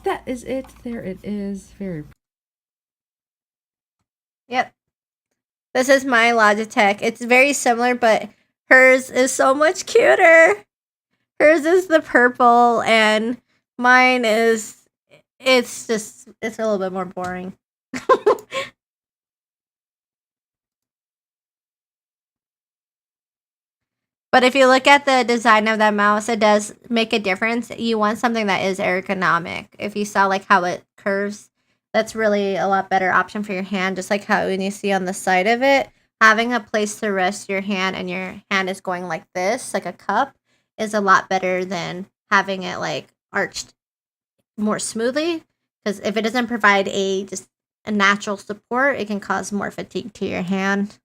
that is it. There it is. Very. Yep. This is my Logitech. It's very similar, but hers is so much cuter. Hers is the purple, and mine is, it's a little bit more boring. But if you look at the design of that mouse, it does make a difference. You want something that is ergonomic. If you saw like how it curves, that's really a lot better option for your hand. Just like how when you see on the side of it, having a place to rest your hand and your hand is going like this, like a cup, is a lot better than having it like arched more smoothly. Because if it doesn't provide just a natural support, it can cause more fatigue to your hand.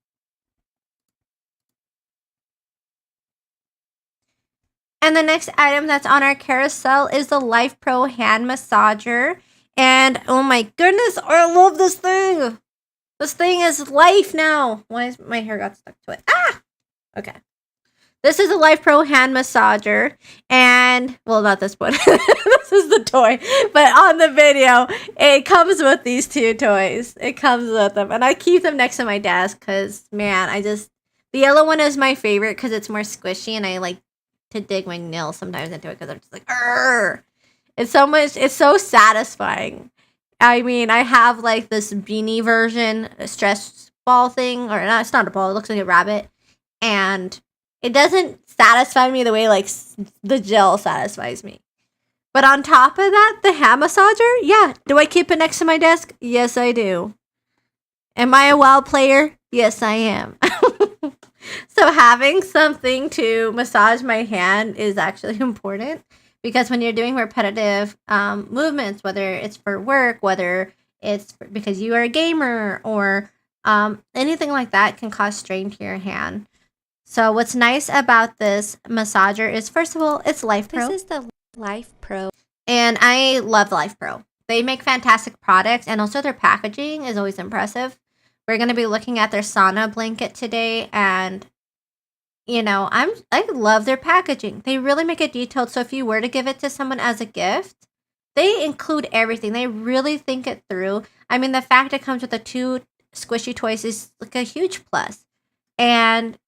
And the next item that's on our carousel is the Life Pro hand massager. And oh my goodness, I love this thing. This thing is life now. Why is my hair got stuck to it? Ah! Okay. This is a Life Pro hand massager. And, well, not this one. This is the toy. But on the video, it comes with these two toys. It comes with them. And I keep them next to my desk because, man, the yellow one is my favorite because it's more squishy and I like to dig my nails sometimes into it because I'm just like, Arr! It's so satisfying. I mean, I have like this beanie version, a stress ball thing, or not, it's not a ball, it looks like a rabbit. And it doesn't satisfy me the way like the gel satisfies me. But on top of that, the hand massager, yeah. Do I keep it next to my desk? Yes, I do. Am I a WoW player? Yes, I am. So having something to massage my hand is actually important because when you're doing repetitive movements, whether it's for work, whether it's because you are a gamer or anything like that can cause strain to your hand. So what's nice about this massager is, first of all, it's Life Pro. This is the Life Pro. And I love Life Pro. They make fantastic products, and also their packaging is always impressive. We're going to be looking at their sauna blanket today, and I love their packaging. They really make it detailed, so if you were to give it to someone as a gift, they include everything. They really think it through. I mean, the fact it comes with the two squishy toys is like a huge plus. And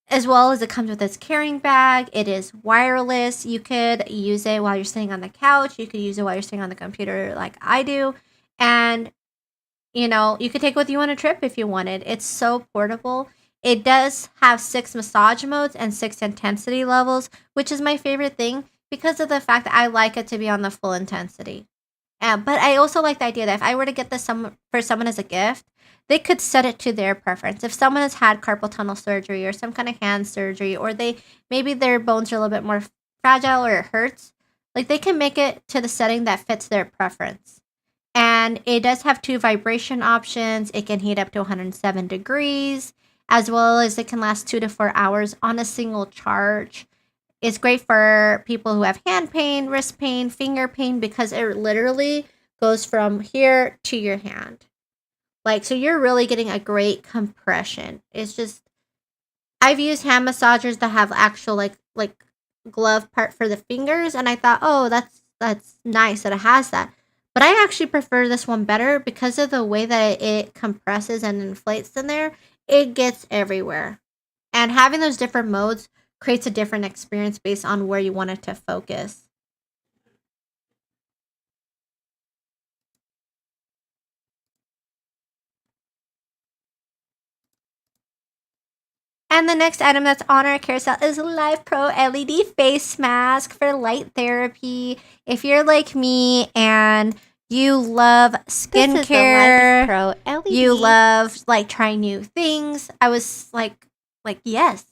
as well as it comes with its carrying bag, it is wireless. You could use it while you're sitting on the couch. You could use it while you're sitting on the computer like I do. And you could take it with you on a trip if you wanted. It's so portable. It does have 6 massage modes and 6 intensity levels, which is my favorite thing because of the fact that I like it to be on the full intensity. But I also like the idea that if I were to get this for someone as a gift, they could set it to their preference. If someone has had carpal tunnel surgery or some kind of hand surgery, or maybe their bones are a little bit more fragile or it hurts, like they can make it to the setting that fits their preference. And it does have 2 vibration options. It can heat up to 107 degrees, as well as it can last 2 to 4 hours on a single charge. It's great for people who have hand pain, wrist pain, finger pain, because it literally goes from here to your hand. So you're really getting a great compression. It's just, I've used hand massagers that have actual like glove part for the fingers, and I thought, oh, that's nice that it has that. But I actually prefer this one better because of the way that it compresses and inflates in there. It gets everywhere. And having those different modes creates a different experience based on where you want it to focus. And the next item that's on our carousel is Live Pro LED face mask for light therapy. If you're like me and you love skincare, Pro LED. you love like trying new things, I was like yes.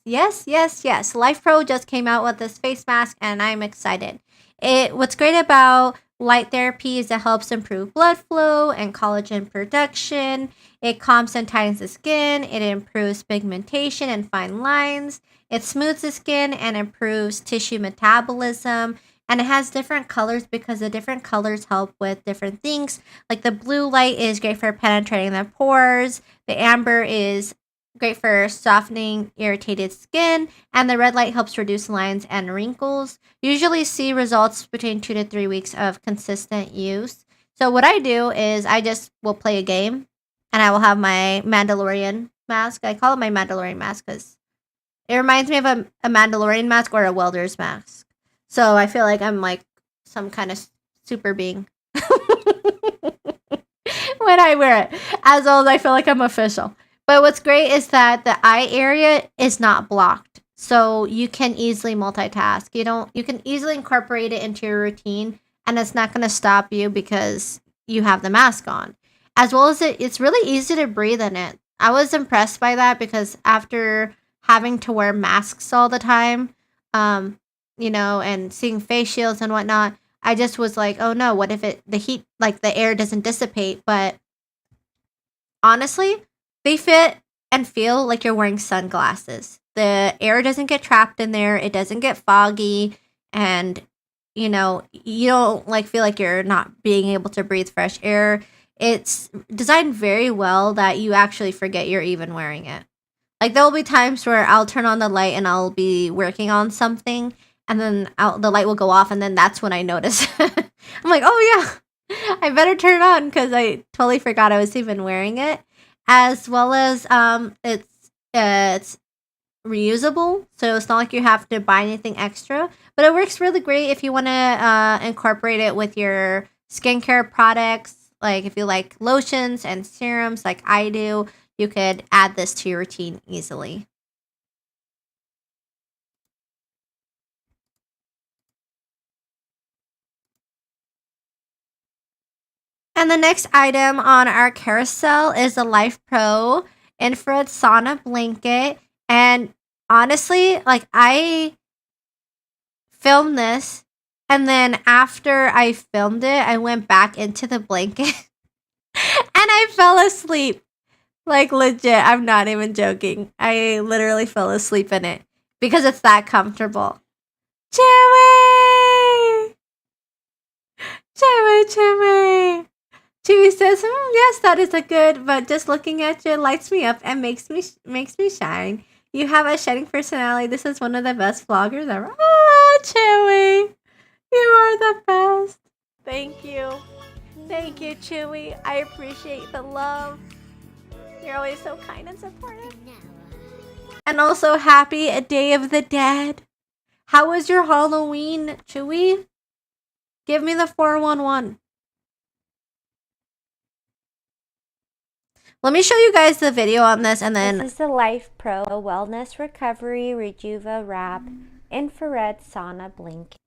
Life Pro just came out with this face mask and I'm excited. What's great about light therapy is it helps improve blood flow and collagen production. It calms and tightens the skin. It improves pigmentation and fine lines. It smooths the skin and improves tissue metabolism. And it has different colors because the different colors help with different things. Like the blue light is great for penetrating the pores. The amber is great for softening irritated skin. And the red light helps reduce lines and wrinkles. Usually see results between 2 to 3 weeks of consistent use. So what I do is I just will play a game. And I will have my Mandalorian mask. I call it my Mandalorian mask because it reminds me of a Mandalorian mask or a welder's mask. So I feel like I'm like some kind of super being when I wear it. As well as I feel like I'm official. But what's great is that the eye area is not blocked. So you can easily multitask. You can easily incorporate it into your routine and it's not going to stop you because you have the mask on. As well as it's really easy to breathe in it. I was impressed by that because after having to wear masks all the time, and seeing face shields and whatnot, I just was like, oh no, what if the heat, like the air doesn't dissipate? But honestly, they fit and feel like you're wearing sunglasses. The air doesn't get trapped in there. It doesn't get foggy. And, you don't like feel like you're not being able to breathe fresh air. It's designed very well that you actually forget you're even wearing it. Like there will be times where I'll turn on the light and I'll be working on something and then the light will go off and then that's when I notice. I'm like, oh yeah, I better turn it on because I totally forgot I was even wearing it. As well as it's reusable, so it's not like you have to buy anything extra. But it works really great if you want to incorporate it with your skincare products. Like if you like lotions and serums like I do, you could add this to your routine easily. And the next item on our carousel is the Life Pro Infrared Sauna Blanket. And honestly, like I filmed this and then after I filmed it, I went back into the blanket and I fell asleep. Like legit, I'm not even joking. I literally fell asleep in it because it's that comfortable. Chewy! Chewy! Chewy says, yes, that is a good, but just looking at you lights me up and makes me shine. You have a shining personality. This is one of the best vloggers ever. Oh, Chewy! You are the best. Thank you. Thank you, Chewy. I appreciate the love. You're always so kind and supportive. And also, happy Day of the Dead. How was your Halloween, Chewy? Give me the 411. Let me show you guys the video on this and then... This is the Life Pro Wellness Recovery Rejuva Wrap Infrared Sauna Blanket.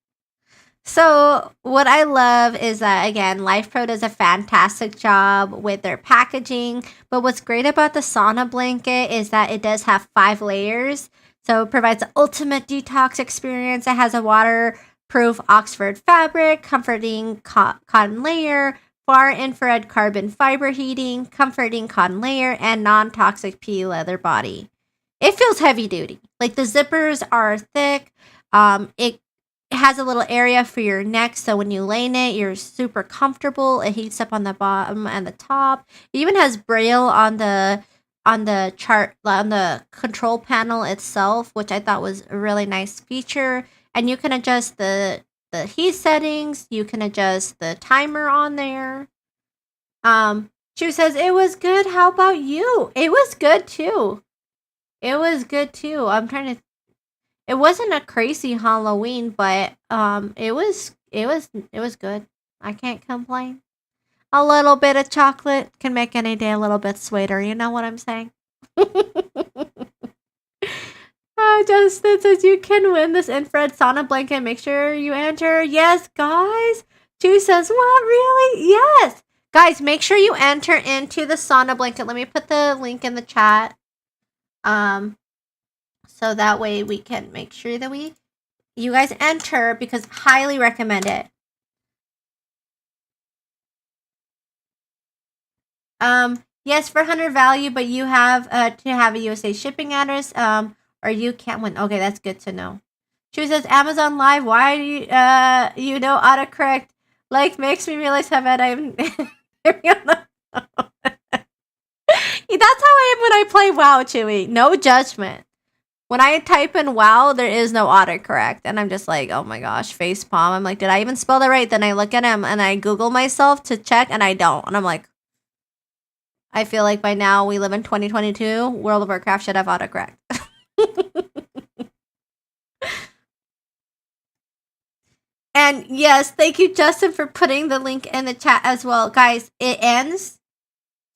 So what I love is that, again, Life Pro does a fantastic job with their packaging. But what's great about the sauna blanket is that it does have 5 layers. So it provides the ultimate detox experience. It has a waterproof Oxford fabric, comforting cotton layer, far infrared carbon fiber heating, comforting cotton layer, and non-toxic PE leather body. It feels heavy duty. Like the zippers are thick. It has a little area for your neck, so when you lay in it, you're super comfortable. It heats up on the bottom and the top. It even has braille on the control panel itself, which I thought was a really nice feature. And you can adjust the heat settings. You can adjust the timer on there. She says it was good. How about you? It was good too. It wasn't a crazy Halloween, but it was good. I can't complain. A little bit of chocolate can make any day a little bit sweeter. You know what I'm saying? Justin says you can win this infrared sauna blanket. Make sure you enter. Yes, guys. Chu says, what, really? Yes. Guys, make sure you enter into the sauna blanket. Let me put the link in the chat. So that way we can make sure that you guys enter, because highly recommend it. Yes, for 100 value, but you have to have a USA shipping address, or you can't win. Okay, that's good to know. She says, Amazon Live, why do you, autocorrect, like, makes me realize how bad I'm. That's how I am when I play WoW, Chewy. No judgment. When I type in WoW, there is no autocorrect, and I'm just like, oh my gosh, facepalm. I'm like, did I even spell that right? Then I look at him, and I Google myself to check, and I don't. And I'm like, I feel like by now we live in 2022. World of Warcraft should have autocorrect. And yes, thank you, Justin, for putting the link in the chat as well. Guys, it ends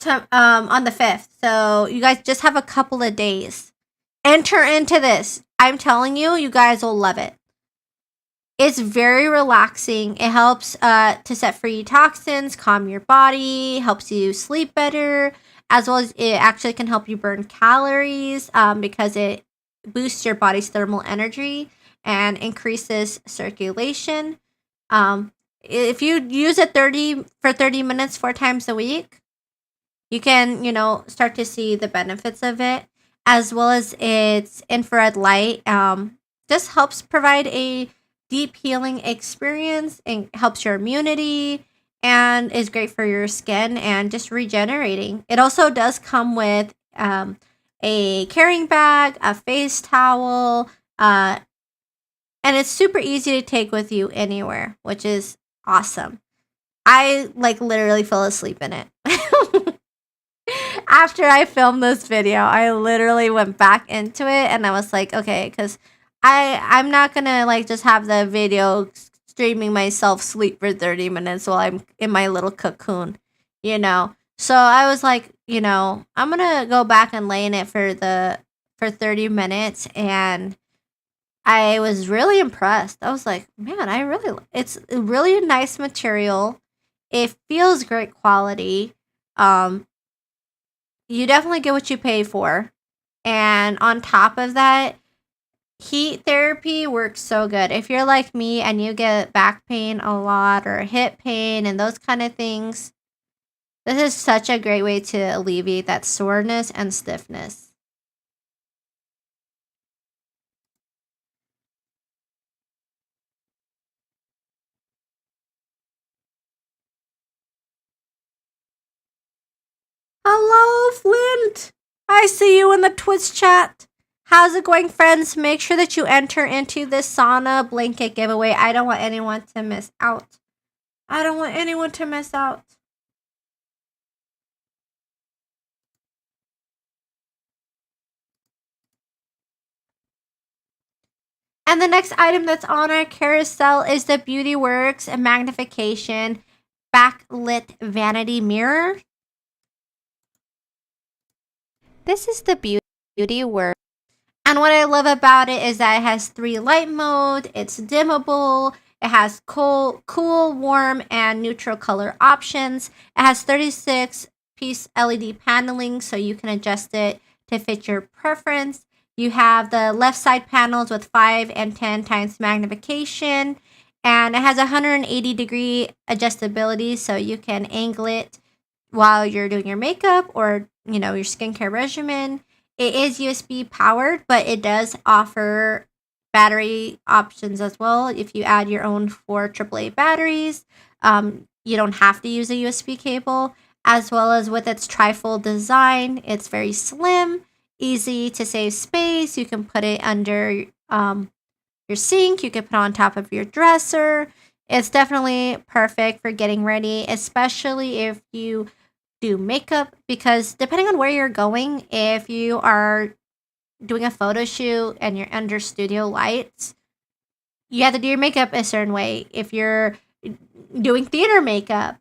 on the 5th. So you guys just have a couple of days. Enter into this. I'm telling you, you guys will love it. It's very relaxing. It helps to set free toxins, calm your body, helps you sleep better, as well as it actually can help you burn calories because it boosts your body's thermal energy and increases circulation. If you use it 30 minutes 4 times a week, you can, start to see the benefits of it, as well as its infrared light. Just helps provide a deep healing experience and helps your immunity and is great for your skin and just regenerating. It also does come with a carrying bag, a face towel, and it's super easy to take with you anywhere, which is awesome. I literally fell asleep in it. After I filmed this video, I literally went back into it and I was like, okay, because I'm not gonna just have the video streaming myself sleep for 30 minutes while I'm in my little cocoon, So I was like, I'm gonna go back and lay in it for 30 minutes, and I was really impressed. I was like, man, it's really a nice material. It feels great quality. You definitely get what you pay for. And on top of that, heat therapy works so good. If you're like me and you get back pain a lot or hip pain and those kind of things, this is such a great way to alleviate that soreness and stiffness. Hello, Flint. I see you in the Twitch chat. How's it going, friends? Make sure that you enter into this sauna blanket giveaway. I don't want anyone to miss out. I don't want anyone to miss out. And the next item that's on our carousel is the Beauty Works Magnification Backlit Vanity Mirror. This is the Beauty Works. And what I love about it is that it has 3 light mode, it's dimmable, it has cool, warm, and neutral color options. It has 36-piece LED paneling, so you can adjust it to fit your preference. You have the left side panels with 5 and 10 times magnification, and it has 180-degree adjustability, so you can angle it while you're doing your makeup or, your skincare regimen. It is USB powered, but it does offer battery options as well. If you add your own 4 AAA batteries, you don't have to use a USB cable, as well as with its trifold design. It's very slim, easy to save space. You can put it under your sink. You can put it on top of your dresser. It's definitely perfect for getting ready, especially if you do makeup, because depending on where you're going, if you are doing a photo shoot and you're under studio lights, you have to do your makeup a certain way. If you're doing theater makeup,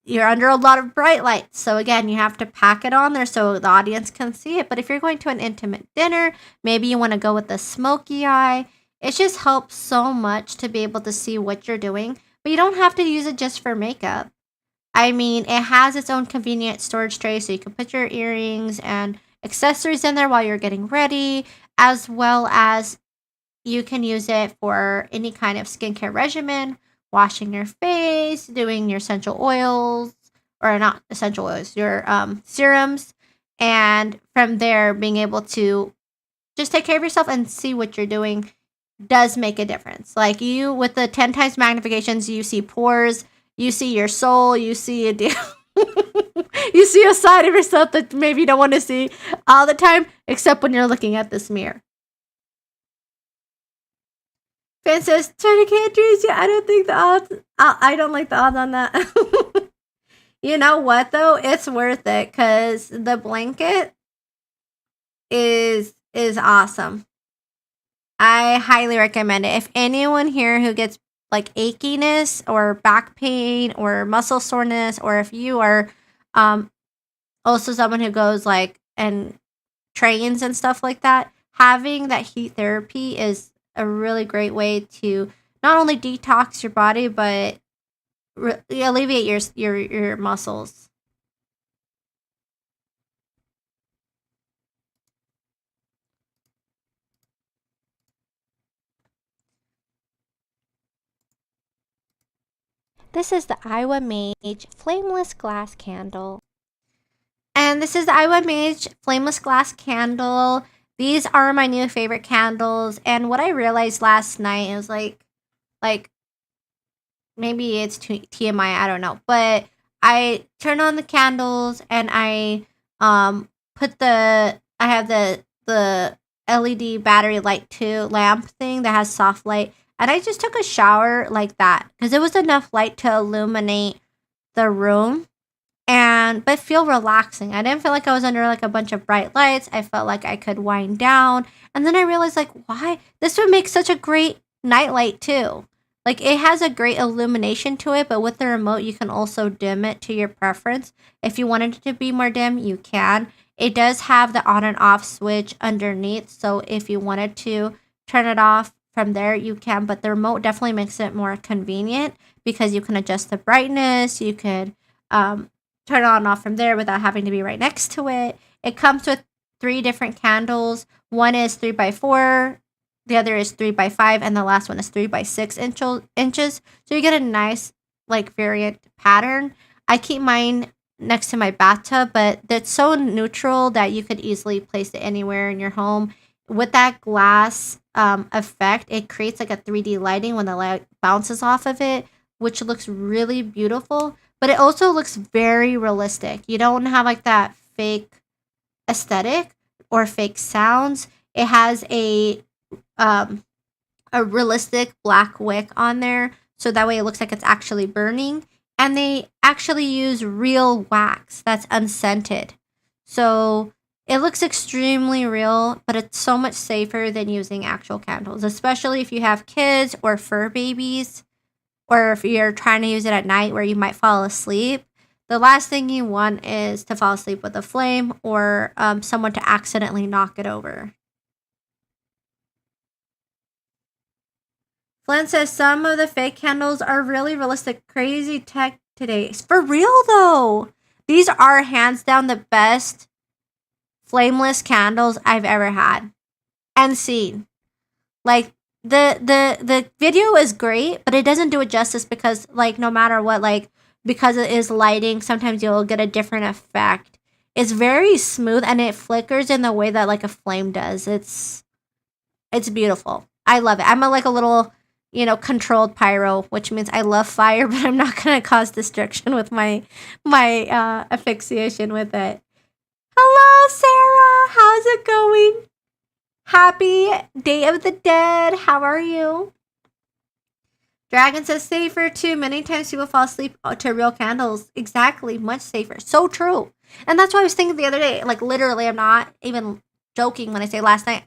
you're under a lot of bright lights. So again, you have to pack it on there so the audience can see it. But if you're going to an intimate dinner, maybe you want to go with the smoky eye. It just helps so much to be able to see what you're doing. But you don't have to use it just for makeup. I mean, it has its own convenient storage tray, so you can put your earrings and accessories in there while you're getting ready, as well as you can use it for any kind of skincare regimen, washing your face, doing your essential oils, or not essential oils, your serums, and from there, being able to just take care of yourself and see what you're doing does make a difference. Like you, with the 10 times magnifications, you see pores, you see your soul, you see a you see a side of yourself that maybe you don't want to see all the time, except when you're looking at this mirror. Fan says, trying to get Tracy. I don't think the odds. I don't like the odds on that. You know what though? It's worth it because the blanket is awesome. I highly recommend it. If anyone here who gets like achiness or back pain or muscle soreness, or if you are also someone who goes like and trains and stuff like that, having that heat therapy is a really great way to not only detox your body but alleviate your muscles. This is the Iowa Mage Flameless Glass Candle. And this is the Iowa Mage Flameless Glass Candle. These are my new favorite candles. And what I realized last night is like maybe it's TMI, I don't know. But I turn on the candles and I I have the LED battery light too lamp thing that has soft light. And I just took a shower like that because it was enough light to illuminate the room but feel relaxing. I didn't feel like I was under like a bunch of bright lights. I felt like I could wind down. And then I realized like why this would make such a great nightlight too. Like it has a great illumination to it, but with the remote you can also dim it to your preference. If you wanted it to be more dim, you can. It does have the on and off switch underneath, so if you wanted to turn it off from there, you can, but the remote definitely makes it more convenient because you can adjust the brightness, you could turn it on and off from there without having to be right next to it. It comes with 3 different candles. One is 3x4, the other is 3x5, and the last one is 3x6 inches. So you get a nice like variant pattern. I keep mine next to my bathtub, but it's so neutral that you could easily place it anywhere in your home. With that glass effect, it creates like a 3D lighting when the light bounces off of it, which looks really beautiful, but it also looks very realistic. You don't have like that fake aesthetic or fake sounds. It has a realistic black wick on there, so that way it looks like it's actually burning. And they actually use real wax that's unscented. So it looks extremely real, but it's so much safer than using actual candles, especially if you have kids or fur babies, or if you're trying to use it at night where you might fall asleep. The last thing you want is to fall asleep with a flame or someone to accidentally knock it over. Flynn says some of the fake candles are really realistic. Crazy tech today. For real though. These are hands down the best flameless candles I've ever had and seen. Like the video is great, but it doesn't do it justice because like no matter what, like because it is lighting, sometimes you'll get a different effect. It's very smooth and it flickers in the way that like a flame does. It's beautiful. I love it. I'm like a little controlled pyro, which means I love fire, but I'm not gonna cause destruction with my asphyxiation with it. Hello, Sarah. How's it going? Happy Day of the Dead. How are you? Dragon says safer too. Many times people fall asleep to real candles. Exactly, much safer. So true. And that's what I was thinking the other day. Like literally, I'm not even joking when I say last night.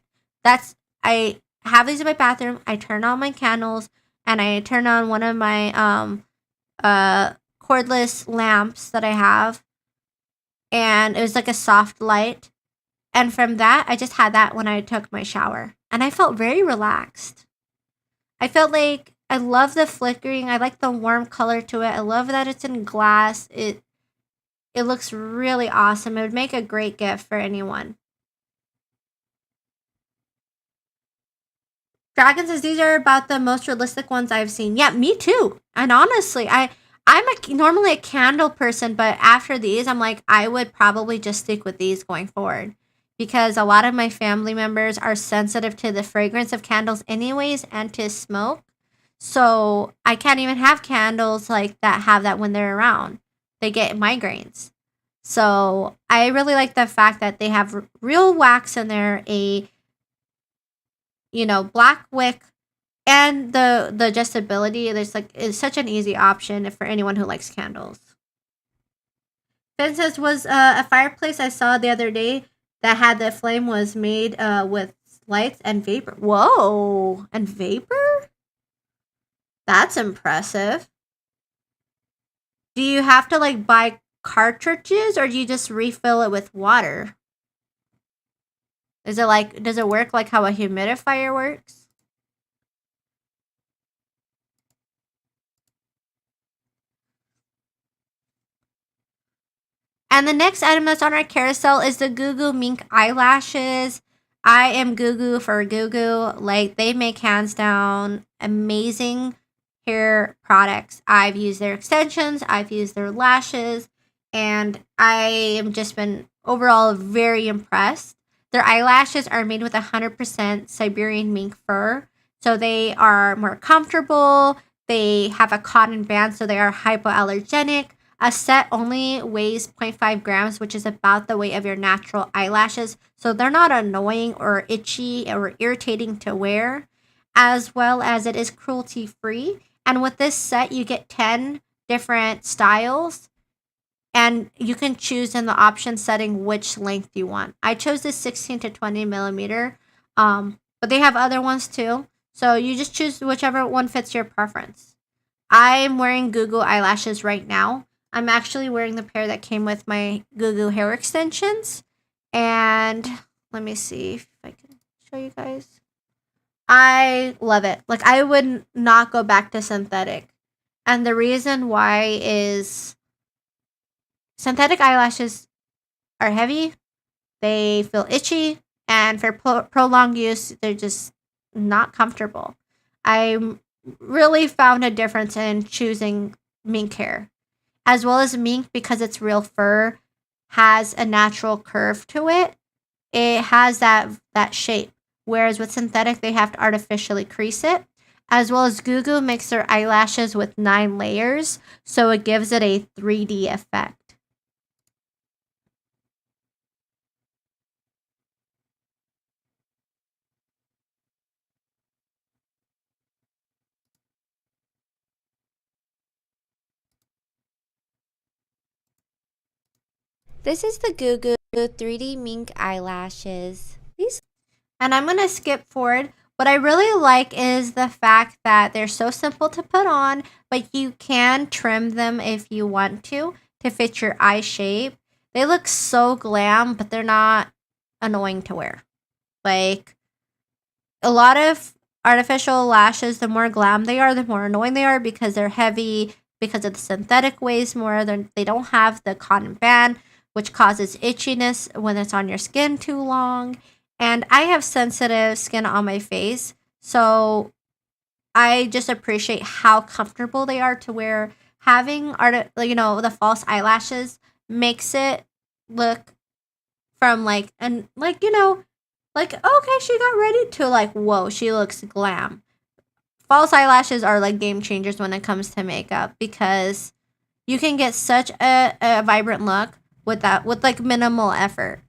I have these in my bathroom. I turn on my candles and I turn on one of my cordless lamps that I have, and it was like a soft light. And from that, I just had that when I took my shower, and I felt very relaxed. I felt like I love the flickering. I like the warm color to it. I love that it's in glass. It looks really awesome. It would make a great gift for anyone. Dragon says these are about the most realistic ones I've seen. Yeah, me too. And honestly, normally a candle person, but after these, I'm like, I would probably just stick with these going forward, because a lot of my family members are sensitive to the fragrance of candles anyways, and to smoke. So I can't even have candles like that have that when they're around. They get migraines. So I really like the fact that they have real wax in there, a black wick, and the adjustability. There's like, it's such an easy option for anyone who likes candles. Finn says, was a fireplace I saw the other day that had the flame was made with lights and vapor. Whoa, and vapor? That's impressive. Do you have to like buy cartridges, or do you just refill it with water? Does it work like how a humidifier works? And the next item that's on our carousel is the Goo Goo Mink eyelashes. I am Goo Goo for Goo Goo. Like, they make hands down amazing hair products. I've used their extensions, I've used their lashes, and I am just been overall very impressed. Their eyelashes are made with 100% Siberian mink fur, so they are more comfortable. They have a cotton band, so they are hypoallergenic. A set only weighs 0.5 grams, which is about the weight of your natural eyelashes, so they're not annoying or itchy or irritating to wear, as well as it is cruelty free. And with this set, you get 10 different styles, and you can choose in the option setting which length you want. I chose this 16 to 20 millimeter, but they have other ones too. So you just choose whichever one fits your preference. I'm wearing Goo Goo eyelashes right now. I'm actually wearing the pair that came with my Goo Goo hair extensions. And let me see if I can show you guys. I love it. Like, I would not go back to synthetic. And the reason why is synthetic eyelashes are heavy, they feel itchy, and for prolonged use, they're just not comfortable. I really found a difference in choosing mink hair, as well as mink, because it's real fur, has a natural curve to it. It has that shape, whereas with synthetic, they have to artificially crease it. As well as Goo Goo makes their eyelashes with 9 layers, so it gives it a 3D effect. This is the Goo Goo 3D mink eyelashes. And I'm going to skip forward. What I really like is the fact that they're so simple to put on, but you can trim them if you want to fit your eye shape. They look so glam, but they're not annoying to wear. Like, a lot of artificial lashes, the more glam they are, the more annoying they are, because they're heavy, because of the synthetic weighs more. They don't have the cotton band, which causes itchiness when it's on your skin too long. And I have sensitive skin on my face, so I just appreciate how comfortable they are to wear. Having the false eyelashes makes it look from okay, she got ready, to like, whoa, she looks glam. False eyelashes are like game changers when it comes to makeup, because you can get such a vibrant look with like minimal effort.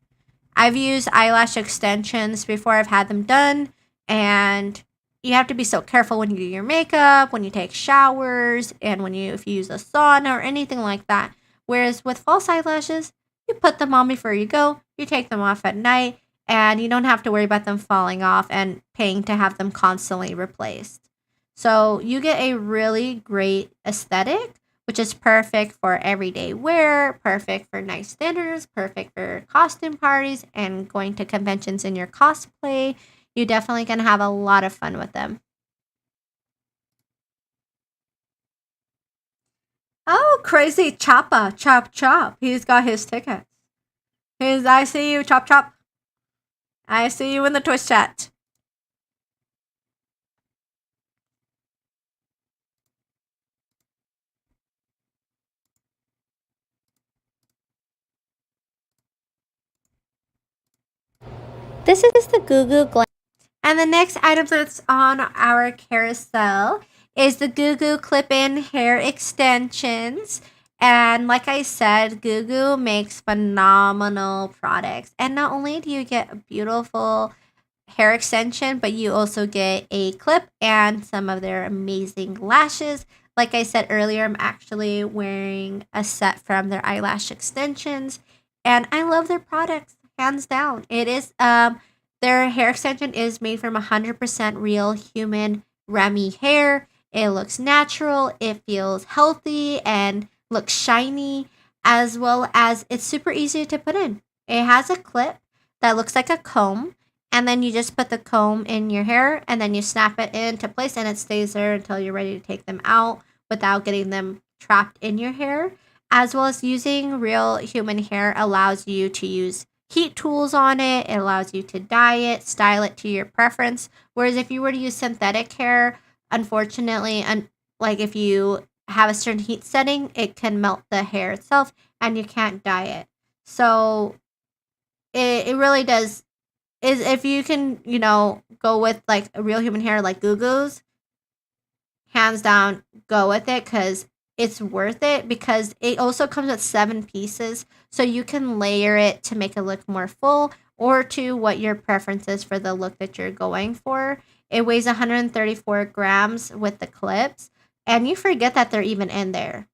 I've used eyelash extensions before I've had them done, and you have to be so careful when you do your makeup, when you take showers, and if you use a sauna or anything like that. Whereas with false eyelashes, you put them on before you go, you take them off at night, and you don't have to worry about them falling off and paying to have them constantly replaced. So you get a really great aesthetic which is perfect for everyday wear, perfect for nice dinners, perfect for costume parties, and going to conventions in your cosplay. You definitely can have a lot of fun with them. Oh, crazy Choppa, chop chop. He's got his tickets. I see you, chop chop. I see you in the Twitch chat. This is the Goo Goo Glam. And the next item that's on our carousel is the Goo Goo clip-in hair extensions. And like I said, Goo Goo makes phenomenal products. And not only do you get a beautiful hair extension, but you also get a clip and some of their amazing lashes. Like I said earlier, I'm actually wearing a set from their eyelash extensions, and I love their products hands down. It is their hair extension is made from 100% real human Remy hair. It looks natural, it feels healthy and looks shiny, as well as it's super easy to put in. It has a clip that looks like a comb, and then you just put the comb in your hair and then you snap it into place and it stays there until you're ready to take them out without getting them trapped in your hair. As well as using real human hair allows you to use heat tools on it. It allows you to dye it, style it to your preference. Whereas if you were to use synthetic hair, unfortunately, like if you have a certain heat setting, it can melt the hair itself and you can't dye it. So it really does, is if you can, go with like a real human hair like Goo Goo's, hands down, go with it because it's worth it, because it also comes with 7 pieces. So you can layer it to make it look more full or to what your preference is for the look that you're going for. It weighs 134 grams with the clips, and you forget that they're even in there.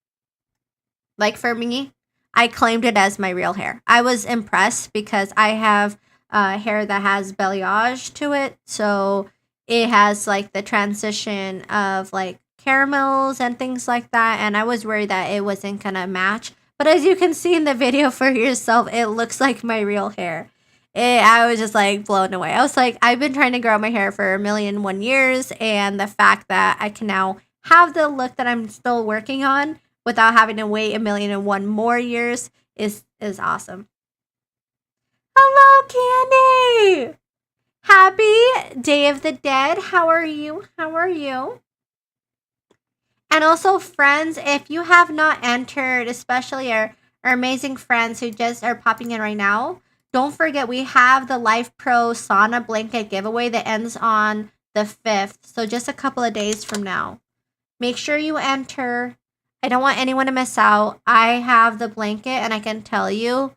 Like for me, I claimed it as my real hair. I was impressed because I have hair that has balayage to it. So it has like the transition of like caramels and things like that. And I was worried that it wasn't going to match. But as you can see in the video for yourself, it looks like my real hair. I was just like blown away. I was like, I've been trying to grow my hair for 1,000,001 years. And the fact that I can now have the look that I'm still working on without having to wait 1,000,001 more years is awesome. Hello, Candy! Happy Day of the Dead. How are you? How are you? And also, friends, if you have not entered, especially our amazing friends who just are popping in right now, don't forget we have the Life Pro Sauna blanket giveaway that ends on the 5th. So just a couple of days from now. Make sure you enter. I don't want anyone to miss out. I have the blanket, and I can tell you,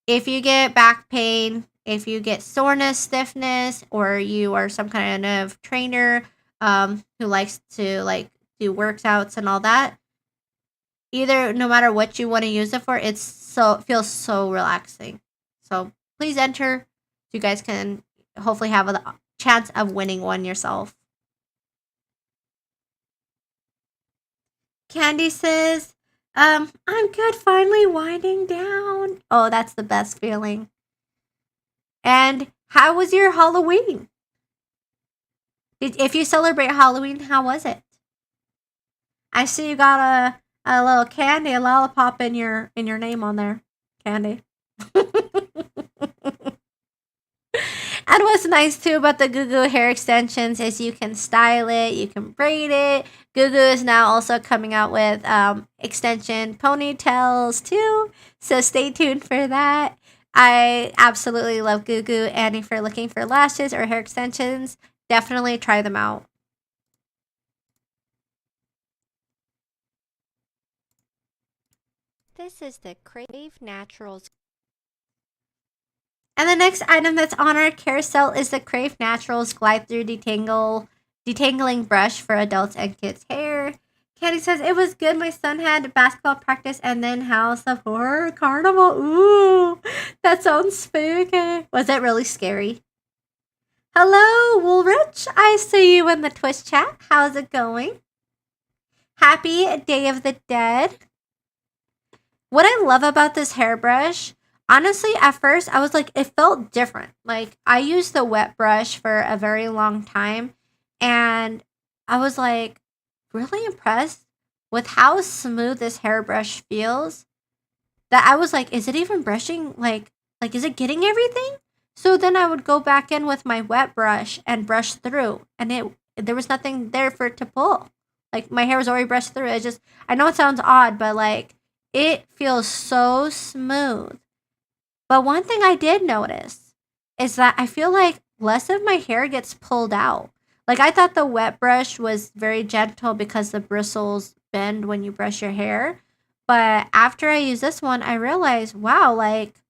if you get back pain, if you get soreness, stiffness, or you are some kind of trainer who likes to like do workouts and all that, either no matter what you want to use it for, it feels so relaxing. So please enter so you guys can hopefully have a chance of winning one yourself. Candy says, I'm good, finally winding down. Oh, that's the best feeling. And how was your Halloween? If you celebrate Halloween, how was it? I see you got a little candy, a lollipop in your name on there, Candy. And what's nice too about the Goo Goo hair extensions is you can style it, you can braid it. Goo Goo is now also coming out with extension ponytails too, so stay tuned for that. I absolutely love Goo Goo, and if you're looking for lashes or hair extensions, definitely try them out. This is the Crave Naturals. And the next item that's on our carousel is the Crave Naturals Glide Through Detangling Brush for adults and kids' hair. Candy says, it was good. My son had basketball practice and then House of Horror Carnival. Ooh, that sounds spooky. Was it really scary? Hello, Woolrich. I see you in the Twitch chat. How's it going? Happy Day of the Dead. What I love about this hairbrush, honestly, at first I was like, it felt different. Like, I used the wet brush for a very long time, and I was like really impressed with how smooth this hairbrush feels. That I was like, is it even brushing? Like is it getting everything? So then I would go back in with my wet brush and brush through, and there was nothing there for it to pull. Like, my hair was already brushed through. It just, I know it sounds odd, but like, it feels so smooth. But one thing I did notice is that I feel like less of my hair gets pulled out. Like, I thought the wet brush was very gentle because the bristles bend when you brush your hair. But after I use this one, I realized, wow, like,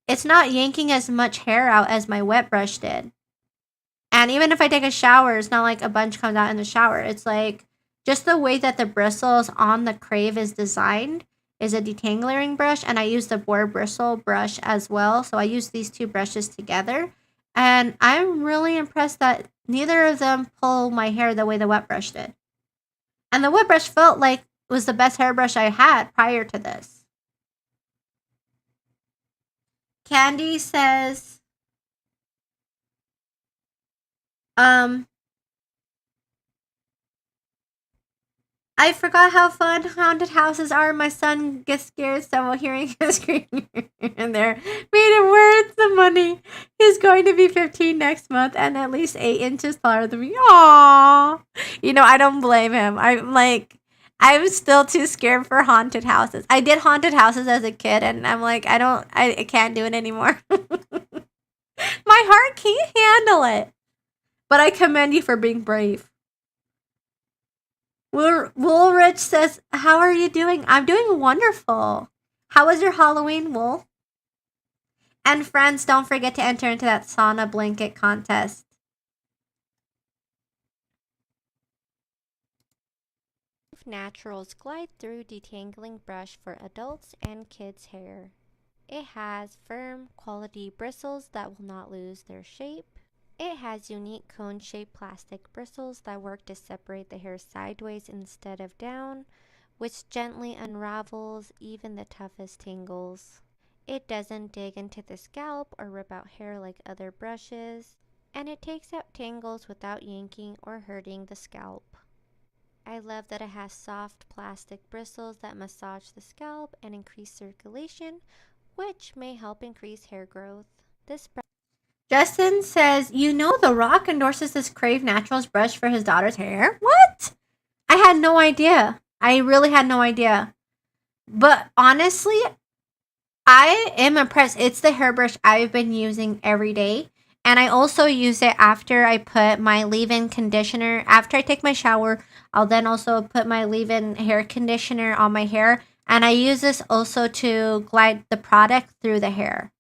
it's not yanking as much hair out as my wet brush did. And even if I take a shower, it's not like a bunch comes out in the shower. It's like just the way that the bristles on the Crave is designed is a detangling brush. And I use the boar bristle brush as well. So I use these two brushes together. And I'm really impressed that neither of them pull my hair the way the wet brush did. And the wet brush felt like it was the best hairbrush I had prior to this. Candy says, I forgot how fun haunted houses are. My son gets scared, so hearing him scream in there made it worth the money. He's going to be 15 next month and at least 8 inches taller than me. Aww. You know, I don't blame him. I'm still too scared for haunted houses. I did haunted houses as a kid, and I'm like, I can't do it anymore. My heart can't handle it. But I commend you for being brave. Woolrich says, how are you doing? I'm doing wonderful. How was your Halloween, Wool? And friends, don't forget to enter into that sauna blanket contest. Naturals Glide Through Detangling Brush for Adults and Kids' Hair. It has firm, quality bristles that will not lose their shape. It has unique cone-shaped plastic bristles that work to separate the hair sideways instead of down, which gently unravels even the toughest tangles. It doesn't dig into the scalp or rip out hair like other brushes, and it takes out tangles without yanking or hurting the scalp. I love that it has soft plastic bristles that massage the scalp and increase circulation, which may help increase hair growth. Justin says, you know The Rock endorses this Crave Naturals brush for his daughter's hair? What? I had no idea. I really had no idea. But honestly, I am impressed. It's the hairbrush I've been using every day. And I also use it after I put my leave-in conditioner. After I take my shower, I'll then also put my leave-in hair conditioner on my hair. And I use this also to glide the product through the hair.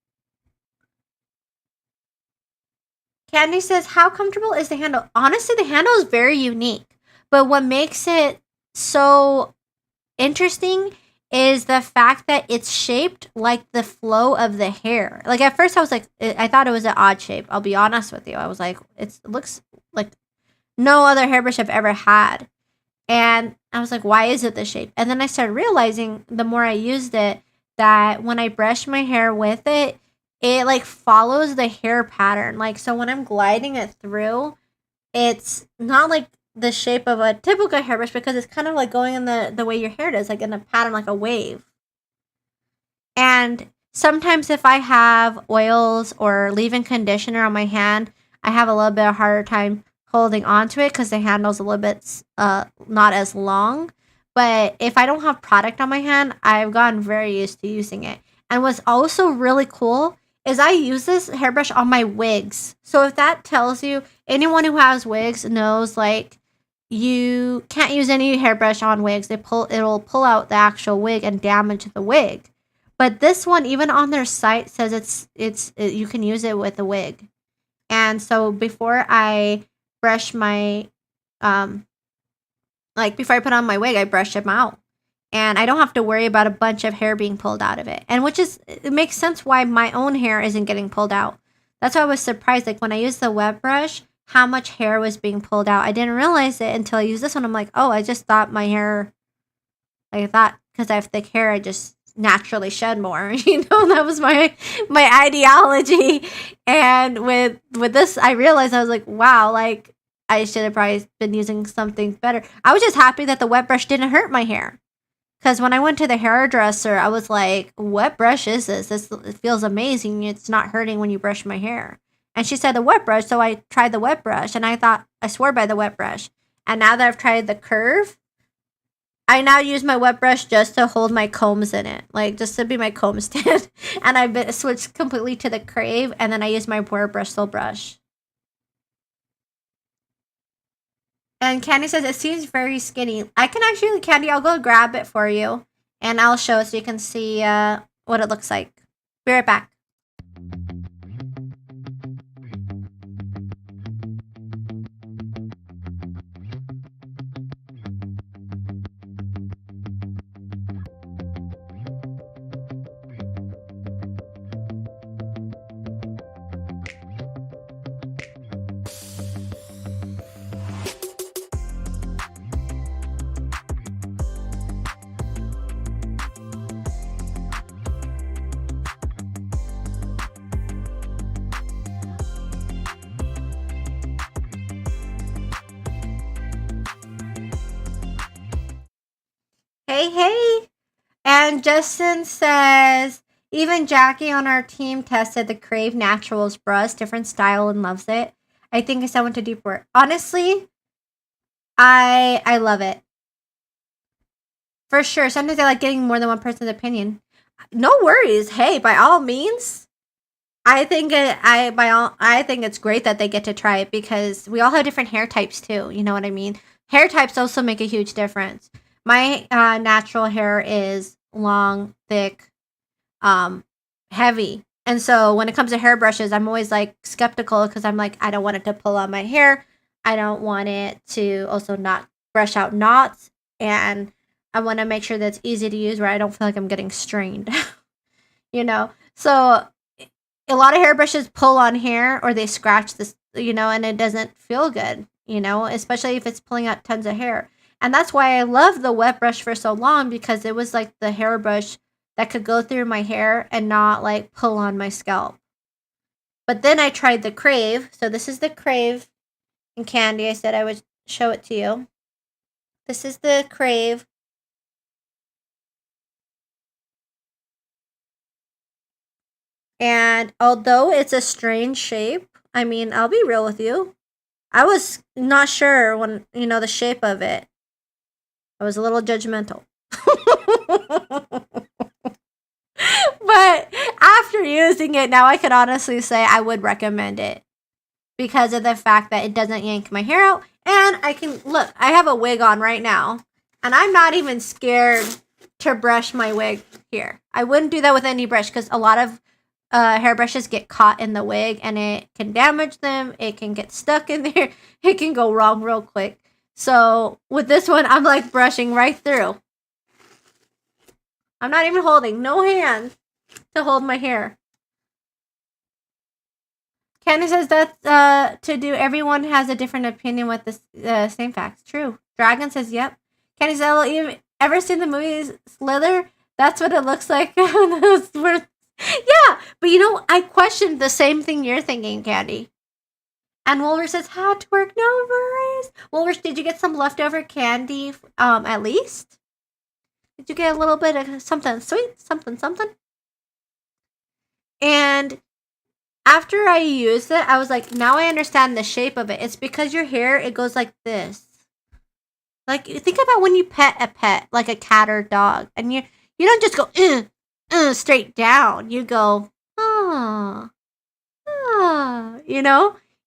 Candy says, how comfortable is the handle? Honestly, the handle is very unique. But what makes it so interesting is the fact that it's shaped like the flow of the hair. Like, at first I was like, I thought it was an odd shape. I'll be honest with you. I was like, it looks like no other hairbrush I've ever had. And I was like, why is it this shape? And then I started realizing the more I used it, that when I brush my hair with it, it like follows the hair pattern. Like, so when I'm gliding it through, it's not like the shape of a typical hairbrush because it's kind of like going in the way your hair does, like in a pattern, like a wave. And sometimes if I have oils or leave-in conditioner on my hand, I have a little bit of harder time holding on to it because the handle's a little bit not as long. But if I don't have product on my hand, I've gotten very used to using it. And what's also really cool is I use this hairbrush on my wigs. So if that tells you, anyone who has wigs knows, like, you can't use any hairbrush on wigs. It'll pull out the actual wig and damage the wig. But this one, even on their site, says you can use it with a wig. And so before I brush my before I put on my wig, I brush them out. And I don't have to worry about a bunch of hair being pulled out of it. And it makes sense why my own hair isn't getting pulled out. That's why I was surprised. Like, when I use the wet brush, how much hair was being pulled out. I didn't realize it until I used this one. I'm like, oh, I just thought my hair, I thought because I have thick hair, I just naturally shed more. That was my ideology. And with this, I realized, I was like, wow, like I should have probably been using something better. I was just happy that the wet brush didn't hurt my hair. Because when I went to the hairdresser, I was like, what brush is this? It feels amazing. It's not hurting when you brush my hair. And she said the wet brush, so I tried the wet brush, and I swore by the wet brush. And now that I've tried the curve, I now use my wet brush just to hold my combs in it, like just to be my comb stand. And I've switched completely to the Crave, and then I use my Boar Bristle brush. And Candy says it seems very skinny. I can actually, Candy, I'll go grab it for you, and I'll show it so you can see what it looks like. Be right back. Hey, hey. And Justin says, even Jackie on our team tested the Crave Naturals brush, different style, and loves it. I think it's went to deep work. Honestly, I love it. For sure. Sometimes I like getting more than one person's opinion. No worries. Hey, by all means, I think it's great that they get to try it, because we all have different hair types too. You know what I mean? Hair types also make a huge difference. My natural hair is long, thick, heavy. And so when it comes to hairbrushes, I'm always like skeptical, because I'm like, I don't want it to pull on my hair. I don't want it to also not brush out knots. And I want to make sure that it's easy to use, where I don't feel like I'm getting strained. So a lot of hairbrushes pull on hair, or they scratch this, and it doesn't feel good, especially if it's pulling out tons of hair. And that's why I loved the wet brush for so long, because it was like the hairbrush that could go through my hair and not like pull on my scalp. But then I tried the Crave. So this is the Crave and Candy. I said I would show it to you. This is the Crave. And although it's a strange shape, I mean, I'll be real with you. I was not sure when, the shape of it. I was a little judgmental. But after using it, now I could honestly say I would recommend it, because of the fact that it doesn't yank my hair out. And I can, look, I have a wig on right now, and I'm not even scared to brush my wig here. I wouldn't do that with any brush, because a lot of hairbrushes get caught in the wig, and it can damage them. It can get stuck in there. It can go wrong real quick. So with this one, I'm like brushing right through. I'm not even holding, no hand to hold my hair. Candy says that's to do. Everyone has a different opinion with the same facts. True. Dragon says, yep. Candy says, ever seen the movie Slither? That's what it looks like. Yeah, but I questioned the same thing you're thinking, Candy. And Wolver says, had to work, no worries. Wolver, did you get some leftover candy, at least? Did you get a little bit of something sweet, something? And after I used it, I was like, now I understand the shape of it. It's because your hair, it goes like this. Like, think about when you pet a pet, like a cat or dog, and you don't just go, straight down. You go,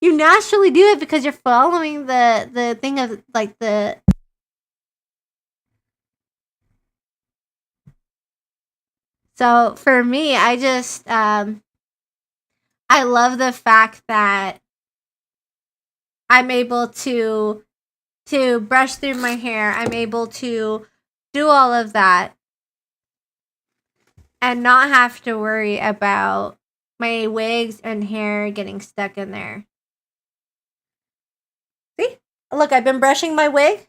you naturally do it, because you're following the thing of like the. So for me, I just I love the fact that I'm able to brush through my hair. I'm able to do all of that and not have to worry about my wigs and hair getting stuck in there. Look, I've been brushing my wig,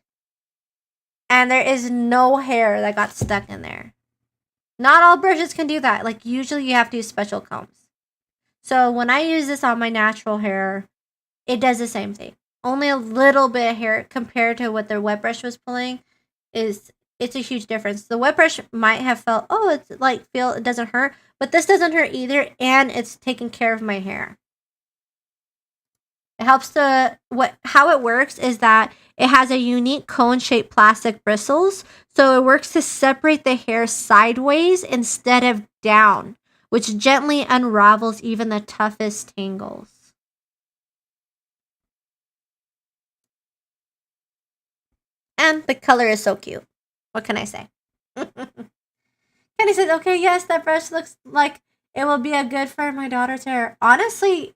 and there is no hair that got stuck in there. Not all brushes can do that. Like, usually you have to use special combs. So when I use this on my natural hair, it does the same thing. Only a little bit of hair compared to what the wet brush was pulling it's a huge difference. The wet brush might have felt, oh, it's like it doesn't hurt, but this doesn't hurt either, and it's taking care of my hair. It helps how it works is that it has a unique cone-shaped plastic bristles, so it works to separate the hair sideways instead of down, which gently unravels even the toughest tangles. And the color is so cute. What can I say? Kenny says, okay, yes, that brush looks like it will be a good for my daughter's hair. Honestly,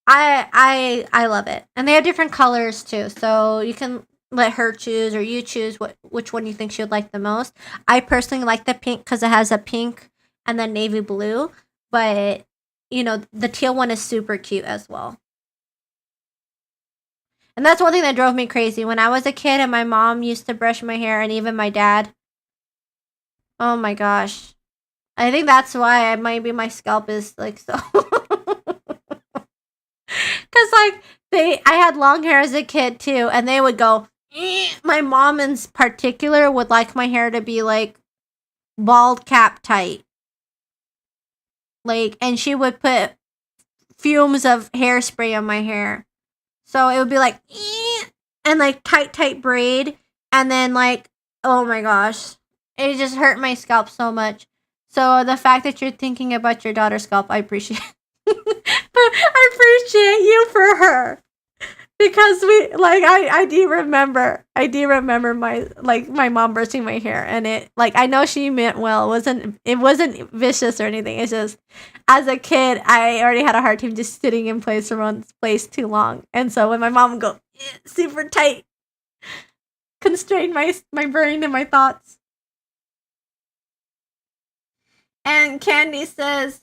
I love it. And they have different colors too. So you can let her choose or you choose which one you think she would like the most. I personally like the pink because it has a pink and then navy blue. But, the teal one is super cute as well. And that's one thing that drove me crazy. When I was a kid and my mom used to brush my hair and even my dad. Oh my gosh. I think that's why maybe my scalp is like so. Because I had long hair as a kid too, and they would go. My mom in particular would like my hair to be like bald cap tight, and she would put fumes of hairspray on my hair, so it would be like, and like tight braid, and then oh my gosh, it just hurt my scalp so much. So the fact that you're thinking about your daughter's scalp, I appreciate. I appreciate you for her because I do remember my mom brushing my hair, and it I know she meant well. It wasn't vicious or anything. It's just as a kid I already had a hard time just sitting in place or one place too long, and so when my mom would go super tight, constrain my brain and my thoughts. And Candy says,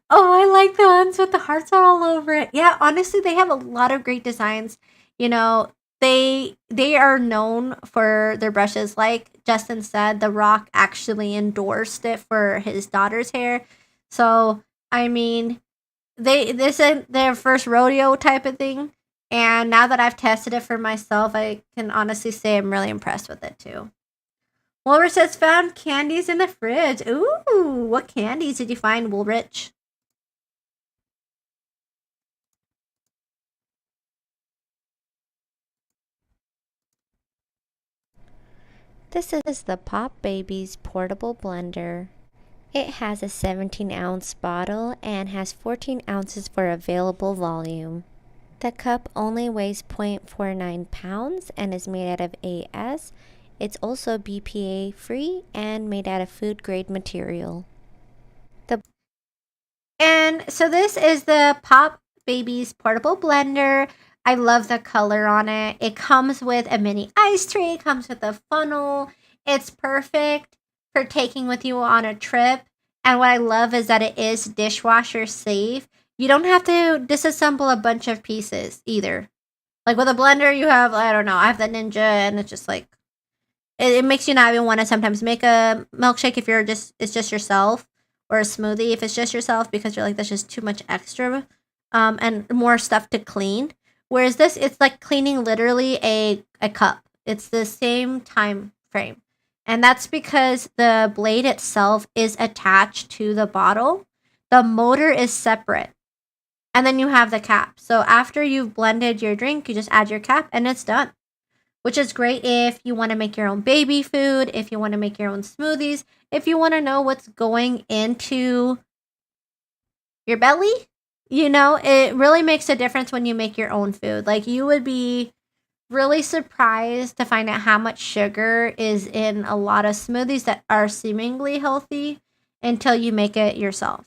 oh, I like the ones with the hearts all over it. Yeah, honestly, they have a lot of great designs. They are known for their brushes. Like Justin said, The Rock actually endorsed it for his daughter's hair. So, I mean, this is their first rodeo type of thing. And now that I've tested it for myself, I can honestly say I'm really impressed with it too. Woolrich says, found candies in the fridge. Ooh, what candies did you find, Woolrich? This is the Pop Babies portable blender. It has a 17-ounce bottle and has 14 ounces for available volume. The cup only weighs 0.49 pounds and is made out of AS. It's also BPA free and made out of food grade material. And so this is the Pop Babies portable blender. I love the color on it. It comes with a mini ice tray. It comes with a funnel. It's perfect for taking with you on a trip. And what I love is that it is dishwasher safe. You don't have to disassemble a bunch of pieces either. Like with a blender, you have, I don't know, I have the Ninja, and it's just it makes you not even want to sometimes make a milkshake if it's just yourself, or a smoothie if it's just yourself, because you're like, that's just too much extra and more stuff to clean. Whereas this, it's like cleaning literally a cup. It's the same time frame. And that's because the blade itself is attached to the bottle. The motor is separate. And then you have the cap. So after you've blended your drink, you just add your cap and it's done. Which is great if you want to make your own baby food, if you want to make your own smoothies, if you want to know what's going into your belly. It really makes a difference when you make your own food. You would be really surprised to find out how much sugar is in a lot of smoothies that are seemingly healthy until you make it yourself.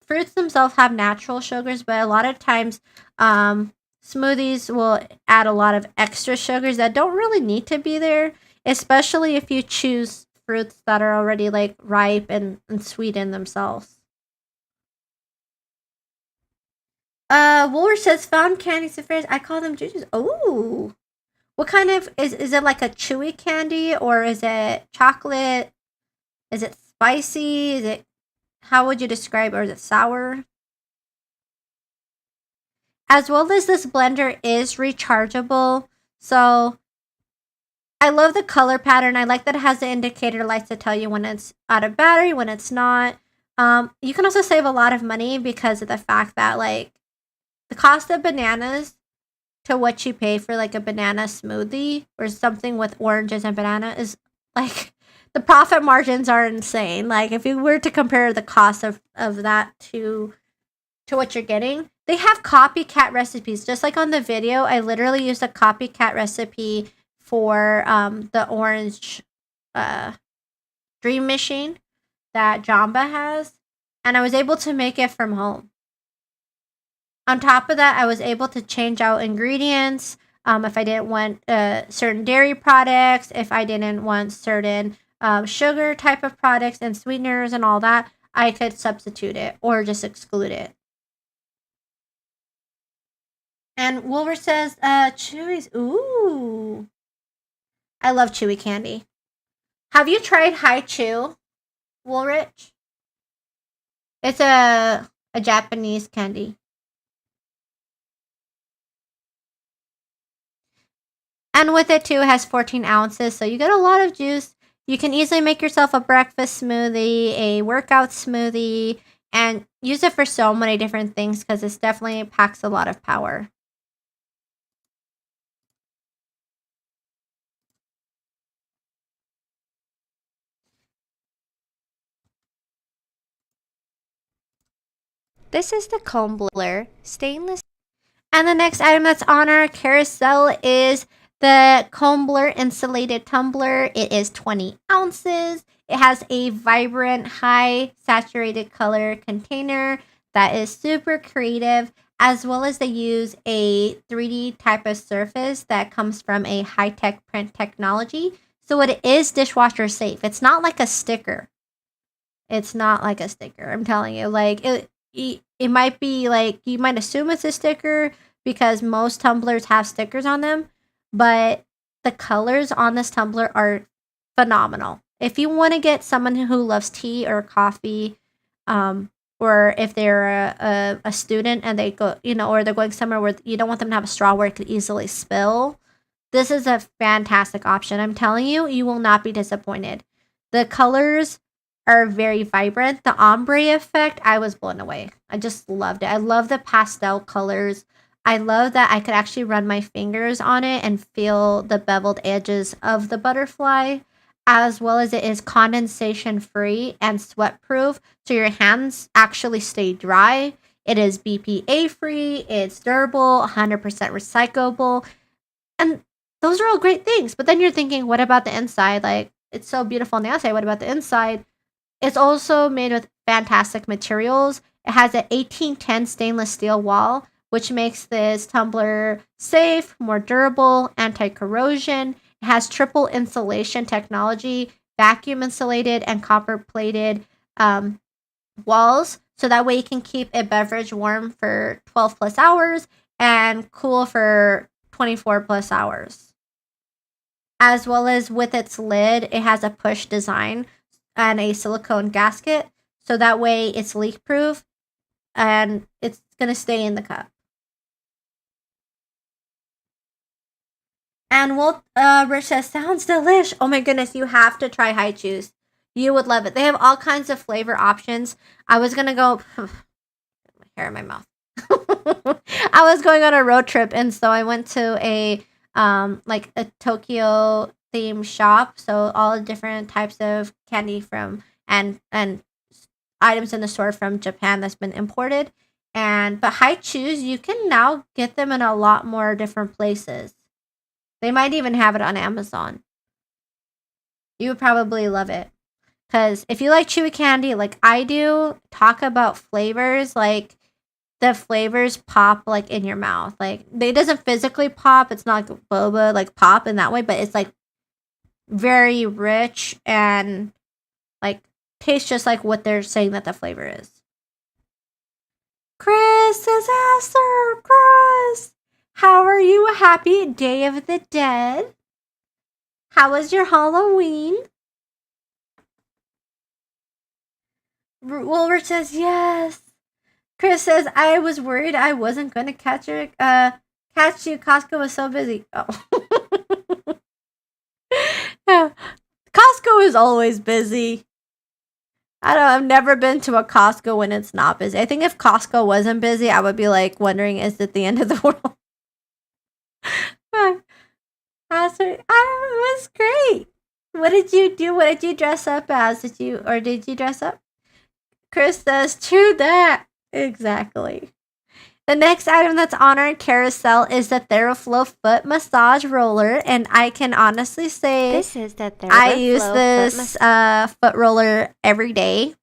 Fruits themselves have natural sugars, but a lot of times smoothies will add a lot of extra sugars that don't really need to be there, especially if you choose fruits that are already ripe and sweet in themselves. Woolrich says, found candies and fairs. I call them juices. Oh, What kind of is it like a chewy candy, or is it chocolate? Is it spicy? Is it, how would you describe, or is it sour? As well as this blender is rechargeable. So I love the color pattern. I like that it has the indicator lights to tell you when it's out of battery, when it's not. You can also save a lot of money because of the fact that, like, the cost of bananas to what you pay for like a banana smoothie or something with oranges and banana is like, the profit margins are insane. Like, if you were to compare the cost of that to what you're getting, they have copycat recipes. Just like on the video, I literally used a copycat recipe for the orange dream machine that Jamba has, and I was able to make it from home. On top of that, I was able to change out ingredients if I didn't want certain dairy products, if I didn't want certain sugar type of products and sweeteners and all that, I could substitute it or just exclude it. And Wolver says, Chewy's, ooh. I love chewy candy. Have you tried High Chew, Woolrich? It's a Japanese candy. And with it too, it has 14 ounces, so you get a lot of juice. You can easily make yourself a breakfast smoothie, a workout smoothie, and use it for so many different things because it definitely packs a lot of power. This is the Combler stainless. And the next item that's on our carousel is the Combler insulated tumbler. It is 20 ounces. It has a vibrant, high saturated color container that is super creative, as well as they use a 3D type of surface that comes from a high-tech print technology. So it is dishwasher safe. It's not like a sticker. It's not like a sticker. I'm telling you, like it might be like, you might assume it's a sticker because most tumblers have stickers on them, but the colors on this tumbler are phenomenal. If you want to get someone who loves tea or coffee, or if they're a student and they go, or they're going somewhere where you don't want them to have a straw where it could easily spill, this is a fantastic option. I'm telling you, you will not be disappointed. The colors are very vibrant. The ombre effect, I was blown away. I just loved it. I love the pastel colors. I love that I could actually run my fingers on it and feel the beveled edges of the butterfly, as well as it is condensation free and sweat proof, so your hands actually stay dry. It is BPA free, it's durable, 100% recyclable, and those are all great things. But then you're thinking, what about the inside? Like, it's so beautiful on the outside, what about the inside? It's also made with fantastic materials. It has an 1810 stainless steel wall, which makes this tumbler safe, more durable, anti-corrosion. It has triple insulation technology, vacuum insulated and copper plated walls, so that way you can keep a beverage warm for 12 plus hours and cool for 24 plus hours. As well as with its lid, it has a push design and a silicone gasket, so that way it's leak proof and it's gonna stay in the cup. And Rich says, sounds delish. Oh my goodness, you have to try High Chews. You would love it. They have all kinds of flavor options. I was gonna go my hair in my mouth. I was going on a road trip, and so I went to a like a Tokyo themed shop. So all the different types of candy from and items in the store from Japan that's been imported. But High Chews, you can now get them in a lot more different places. They might even have it on Amazon. You would probably love it. Because if you like chewy candy like I do, talk about flavors, like the flavors pop like in your mouth. Like, they doesn't physically pop. It's not like boba like pop in that way, but it's like very rich and like tastes just like what they're saying that the flavor is. Chris says, Aster, Chris, How are you? Happy Day of the Dead. How was your Halloween? Wolver says yes. Chris says I was worried I wasn't gonna catch you. Costco was so busy. Oh. Yeah. Costco is always busy. I've never been to a Costco when it's not busy. I think if Costco wasn't busy, I would be like wondering, is it the end of the world? It was great. What did you do? What did you dress up as? Did you dress up? Chris says, true that. Exactly. The next item that's on our carousel is the TheraFlow foot massage roller, and I can honestly say This is the I use this foot roller every day.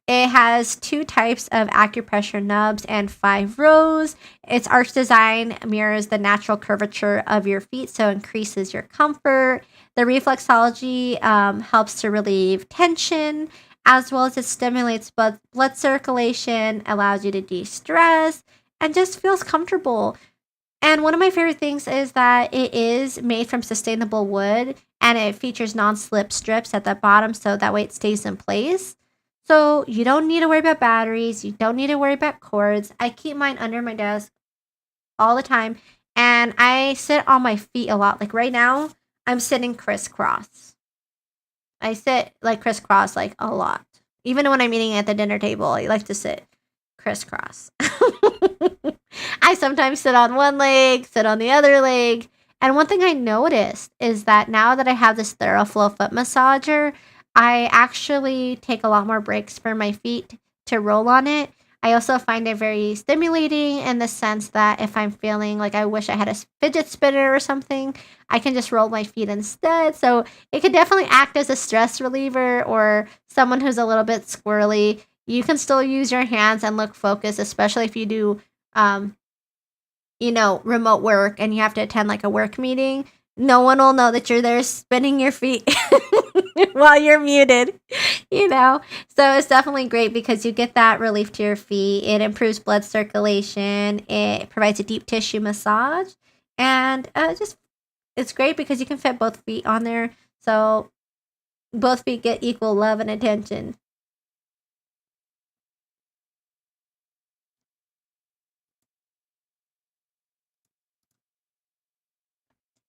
It has 2 types of acupressure nubs and 5 rows. Its arch design mirrors the natural curvature of your feet, so increases your comfort. The reflexology helps to relieve tension, as well as it stimulates blood circulation, allows you to de-stress, and just feels comfortable. And one of my favorite things is that it is made from sustainable wood, and it features non-slip strips at the bottom, so that way it stays in place. So you don't need to worry about batteries. You don't need to worry about cords. I keep mine under my desk all the time. And I sit on my feet a lot. Like right now, I'm sitting crisscross. I sit like crisscross like a lot. Even when I'm eating at the dinner table, I like to sit crisscross. I sometimes sit on one leg, sit on the other leg. And one thing I noticed is that now that I have this TheraFlow foot massager, I actually take a lot more breaks for my feet to roll on it. I also find it very stimulating in the sense that if I'm feeling like I wish I had a fidget spinner or something, I can just roll my feet instead. So it could definitely act as a stress reliever, or someone who's a little bit squirrely. You can still use your hands and look focused, especially if you do, remote work and you have to attend like a work meeting. No one will know that you're there spinning your feet while you're muted, So it's definitely great because you get that relief to your feet. It improves blood circulation. It provides a deep tissue massage. And it's great because you can fit both feet on there. So both feet get equal love and attention.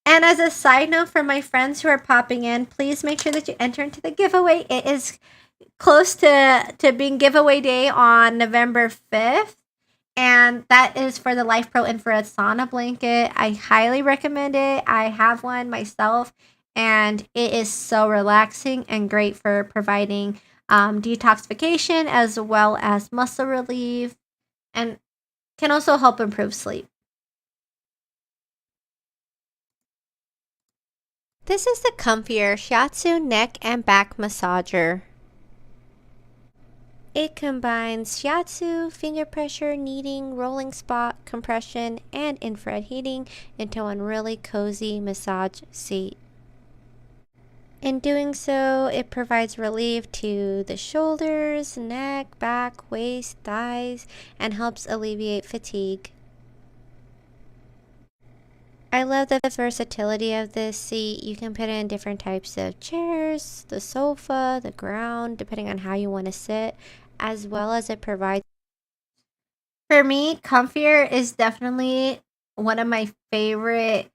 And as a side note for my friends who are popping in, please make sure that you enter into the giveaway. It is close to being giveaway day on November 5th. And that is for the Life Pro Infrared Sauna Blanket. I highly recommend it. I have one myself, and it is so relaxing and great for providing detoxification as well as muscle relief, and can also help improve sleep. This is the Comfier Shiatsu neck and back massager. It combines shiatsu, finger pressure, kneading, rolling spot, compression, and infrared heating into one really cozy massage seat. In doing so, it provides relief to the shoulders, neck, back, waist, thighs, and helps alleviate fatigue. I love the versatility of this seat. You can put it in different types of chairs, the sofa, the ground, depending on how you want to sit, as well as it provides. For me, Comfier is definitely one of my favorite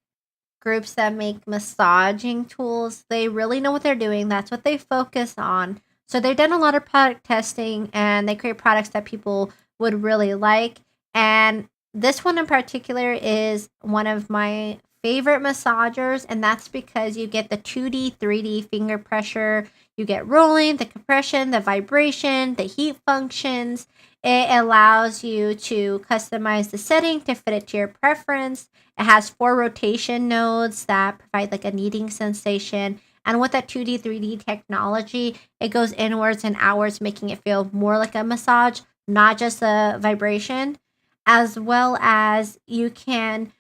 groups that make massaging tools. They really know what they're doing. That's what they focus on. So they've done a lot of product testing, and they create products that people would really like. And this one in particular is one of my favorite massagers, and that's because you get the 2D, 3D finger pressure. You get rolling, the compression, the vibration, the heat functions. It allows you to customize the setting to fit it to your preference. It has 4 rotation nodes that provide like a kneading sensation. And with that 2D, 3D technology, it goes inwards and outwards, making it feel more like a massage, not just a vibration. As well as you can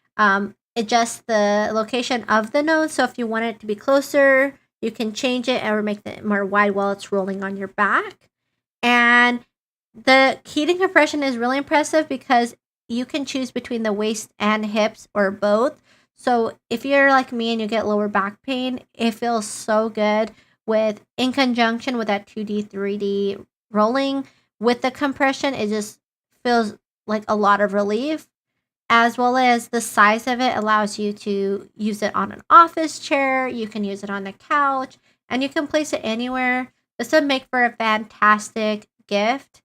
adjust the location of the node. So if you want it to be closer, you can change it or make it more wide while it's rolling on your back. And the heating compression is really impressive because you can choose between the waist and hips or both. So if you're like me and you get lower back pain, it feels so good with in conjunction with that 2D, 3D rolling with the compression. It just feels like a lot of relief, as well as the size of it allows you to use it on an office chair. You can use it on the couch, and you can place it anywhere. This would make for a fantastic gift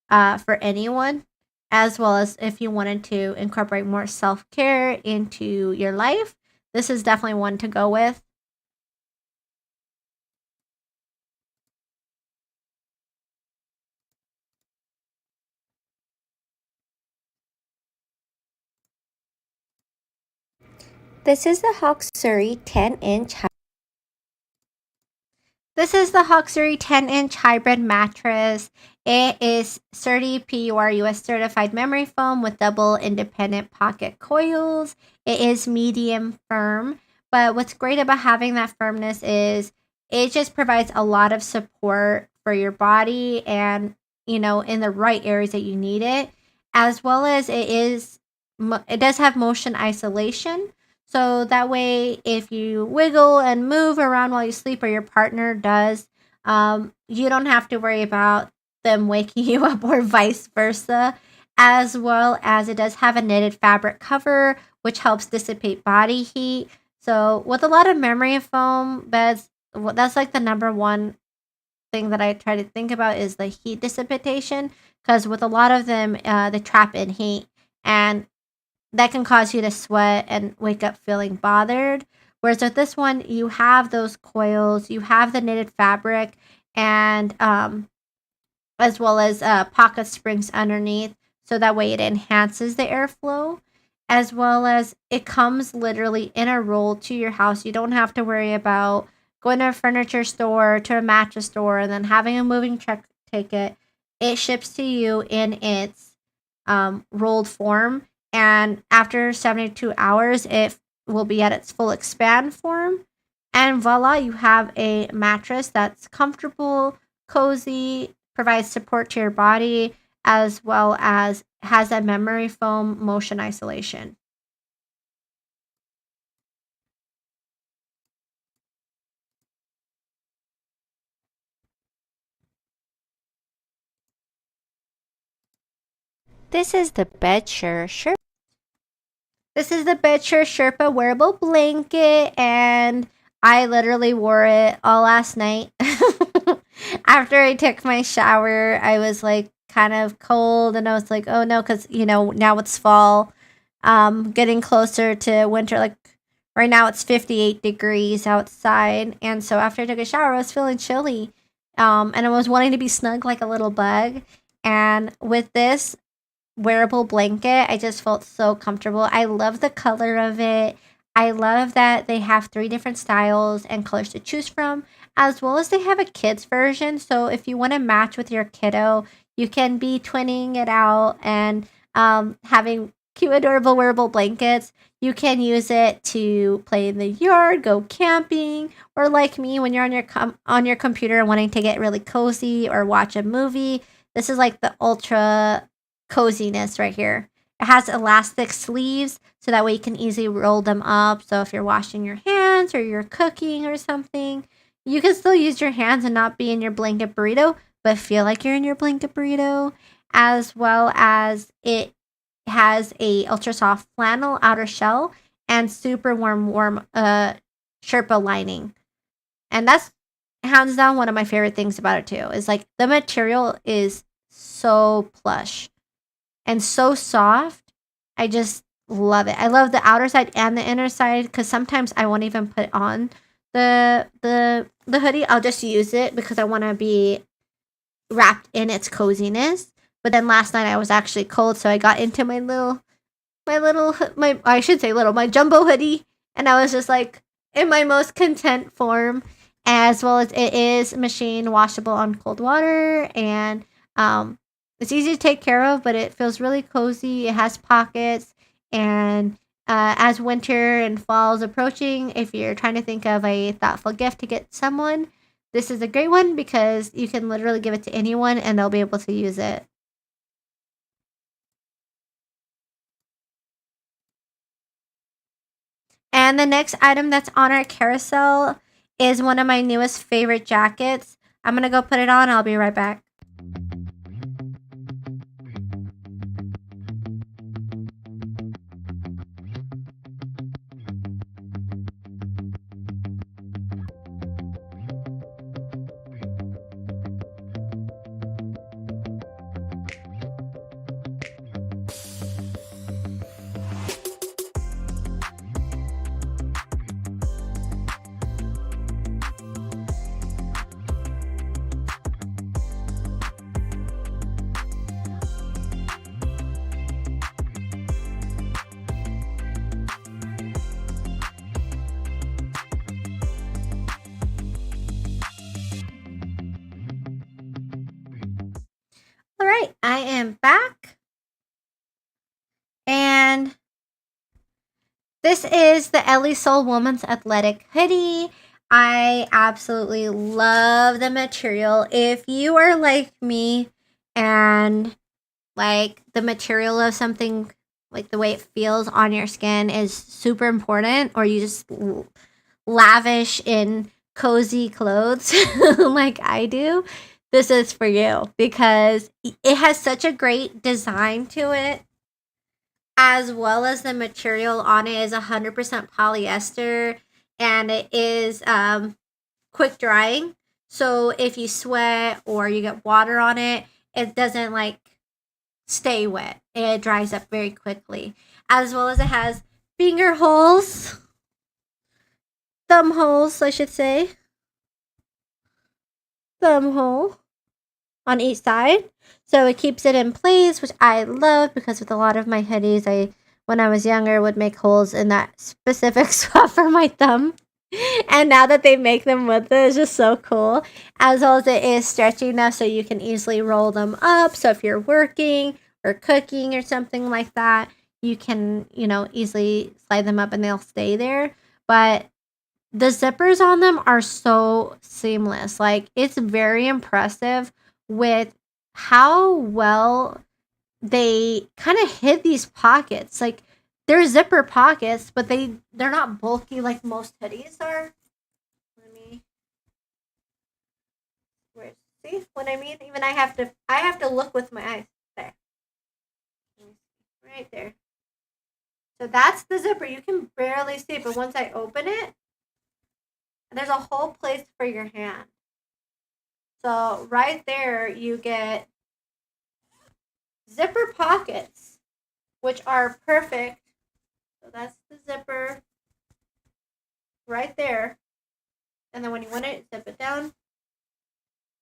for anyone, as well as if you wanted to incorporate more self care into your life. This is definitely one to go with. This is the Hawksuri 10-inch. This is the Hawksuri 10-inch hybrid mattress. It is sturdy PUR US certified memory foam with double independent pocket coils. It is medium firm, but what's great about having that firmness is it just provides a lot of support for your body and, in the right areas that you need it, as well as it does have motion isolation. So that way, if you wiggle and move around while you sleep, or your partner does, you don't have to worry about them waking you up or vice versa. As well as it does have a knitted fabric cover, which helps dissipate body heat. So with a lot of memory foam beds, that's like the number one thing that I try to think about is the heat dissipation. Because with a lot of them, they trap in heat. And that can cause you to sweat and wake up feeling bothered. Whereas with this one, you have those coils, you have the knitted fabric, and as well as pocket springs underneath, so that way it enhances the airflow. As well as it comes literally in a roll to your house. You don't have to worry about going to a furniture store, to a mattress store, and then having a moving truck take it. It ships to you in its rolled form, and after 72 hours it will be at its full expand form, and voila, you have a mattress that's comfortable, cozy, provides support to your body, as well as has a memory foam motion isolation. This is the Bedsure. This is the Bedsure Sherpa wearable blanket, and I literally wore it all last night. After I took my shower, I was like kind of cold, and I was like, oh no, because now it's fall, getting closer to winter. Like right now, it's 58 degrees outside, and so after I took a shower, I was feeling chilly, and I was wanting to be snug like a little bug. And with this wearable blanket, I just felt so comfortable. I love the color of it. I love that they have 3 different styles and colors to choose from, as well as they have a kids version. So if you want to match with your kiddo, you can be twinning it out and having cute, adorable wearable blankets. You can use it to play in the yard, go camping, or like me, when you're on your computer and wanting to get really cozy or watch a movie. This is like the ultra coziness right here. It has elastic sleeves, so that way you can easily roll them up. So if you're washing your hands or you're cooking or something, you can still use your hands and not be in your blanket burrito, but feel like you're in your blanket burrito. As well as it has a ultra soft flannel outer shell and super warm Sherpa lining. And that's hands down one of my favorite things about it too. Is like the material is so plush and so soft. I just love it. I love the outer side and the inner side, because sometimes I won't even put on the hoodie. I'll just use it because I want to be wrapped in its coziness. But then last night I was actually cold, so I got into my jumbo hoodie, and I was just like in my most content form. As well as it is machine washable on cold water, and it's easy to take care of, but it feels really cozy. It has pockets, and as winter and fall is approaching, if you're trying to think of a thoughtful gift to get someone, this is a great one, because you can literally give it to anyone and they'll be able to use it. And the next item that's on our carousel is one of my newest favorite jackets. I'm going to go put it on. I'll be right back. All right, I am back. And this is the Ellie Soul Woman's Athletic Hoodie. I absolutely love the material. If you are like me and like the material of something, like the way it feels on your skin is super important, or you just lavish in cozy clothes like I do, this is for you because it has such a great design to it, as well as the material on it is 100% polyester, and it is quick drying. So if you sweat or you get water on it, it doesn't like stay wet. It dries up very quickly. As well as it has finger holes, thumb holes, I should say. Thumb hole on each side. So it keeps it in place, which I love because with a lot of my hoodies, when I was younger, would make holes in that specific spot for my thumb. And now that they make them with it, it's just so cool. As well as it is stretchy enough so you can easily roll them up. So if you're working or cooking or something like that, you can, easily slide them up and they'll stay there. But the zippers on them are so seamless. Like, it's very impressive with how well they kind of hid these pockets. Like, they're zipper pockets, but they're not bulky like most hoodies are. See what I mean? Even I have to look with my eyes. There. Right there. So that's the zipper. You can barely see it, but once I open it, there's a whole place for your hand. So right there, you get zipper pockets, which are perfect. So that's the zipper right there. And then when you want it, zip it down.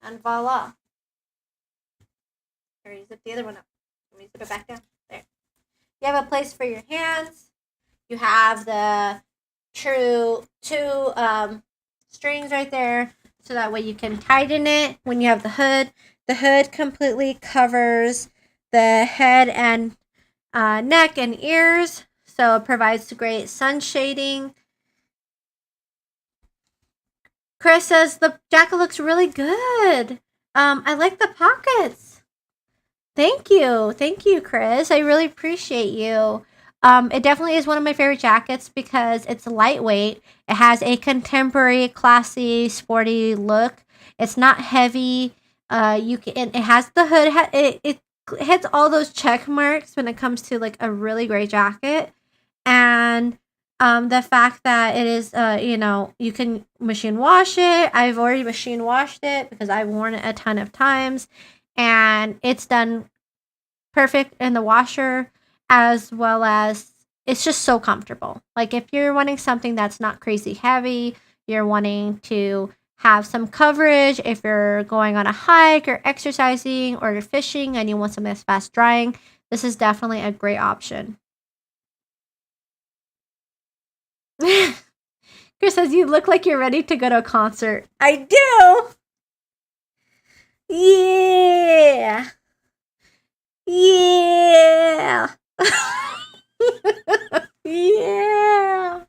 And voila. Or you zip the other one up. Let me zip it back down. There. You have a place for your hands. You have the two strings right there, so that way you can tighten it when you have the hood. The hood completely covers the head and neck and ears, so it provides great sun shading. Chris says the jacket looks really good. I like the pockets. Thank you, Chris. I really appreciate you. It definitely is one of my favorite jackets because it's lightweight. It has a contemporary, classy, sporty look. It's not heavy. It has the hood. It hits all those check marks when it comes to like a really great jacket, and the fact that it is, you can machine wash it. I've already machine washed it because I've worn it a ton of times, and it's done perfect in the washer, as well as it's just so comfortable. Like, if you're wanting something that's not crazy heavy, you're wanting to have some coverage, if you're going on a hike or exercising or you're fishing and you want something that's fast drying, this is definitely a great option. Chris says, you look like you're ready to go to a concert. I do! Yeah! Yeah! Yeah!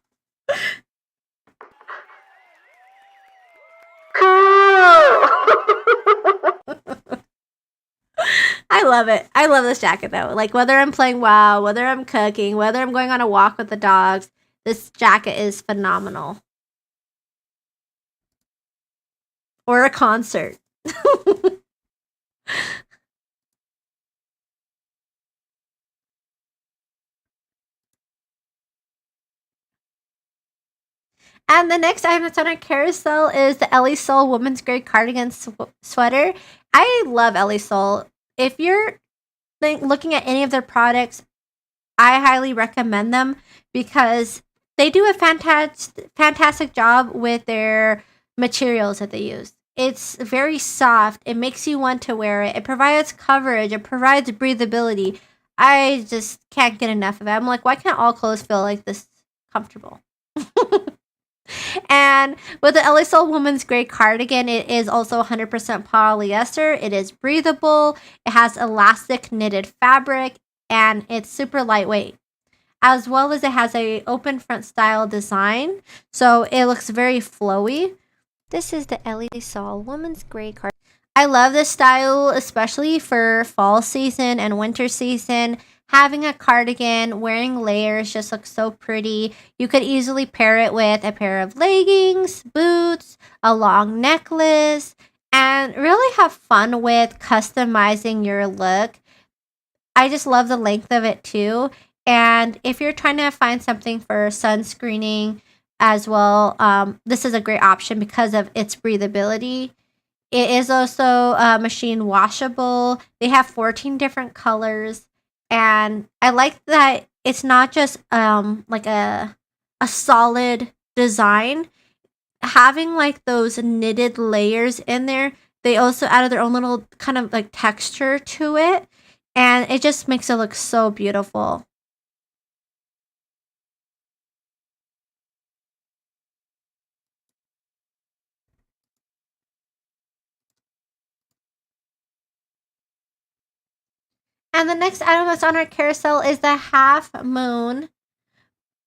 I love it. I love this jacket though. Like, whether I'm playing WoW, whether I'm cooking, whether I'm going on a walk with the dogs, This jacket is phenomenal. Or a concert. And the next item that's on our carousel is the Ellie Soul Women's Grade Cardigan Sweater. I love Ellie Soul. If you're looking at any of their products, I highly recommend them because they do a fantastic job with their materials that they use. It's very soft. It makes you want to wear it. It provides coverage. It provides breathability. I just can't get enough of it. I'm like, why can't all clothes feel like this comfortable? And with the LA Soul Woman's Gray Cardigan, it is also 100% polyester. It is breathable. It has elastic knitted fabric, and it's super lightweight. As well as it has a open front style design, so it looks very flowy. This is the Ellie Sol Woman's Grey Cardigan. I love this style, especially for fall season and winter season. Having a cardigan, wearing layers just looks so pretty. You could easily pair it with a pair of leggings, boots, a long necklace, and really have fun with customizing your look. I just love the length of it too. And if you're trying to find something for sunscreening as well, this is a great option because of its breathability. It is also machine washable. They have 14 different colors. And I like that it's not just like a solid design. Having like those knitted layers in there, they also added their own little kind of like texture to it. And it just makes it look so beautiful. And the next item that's on our carousel is the Half Moon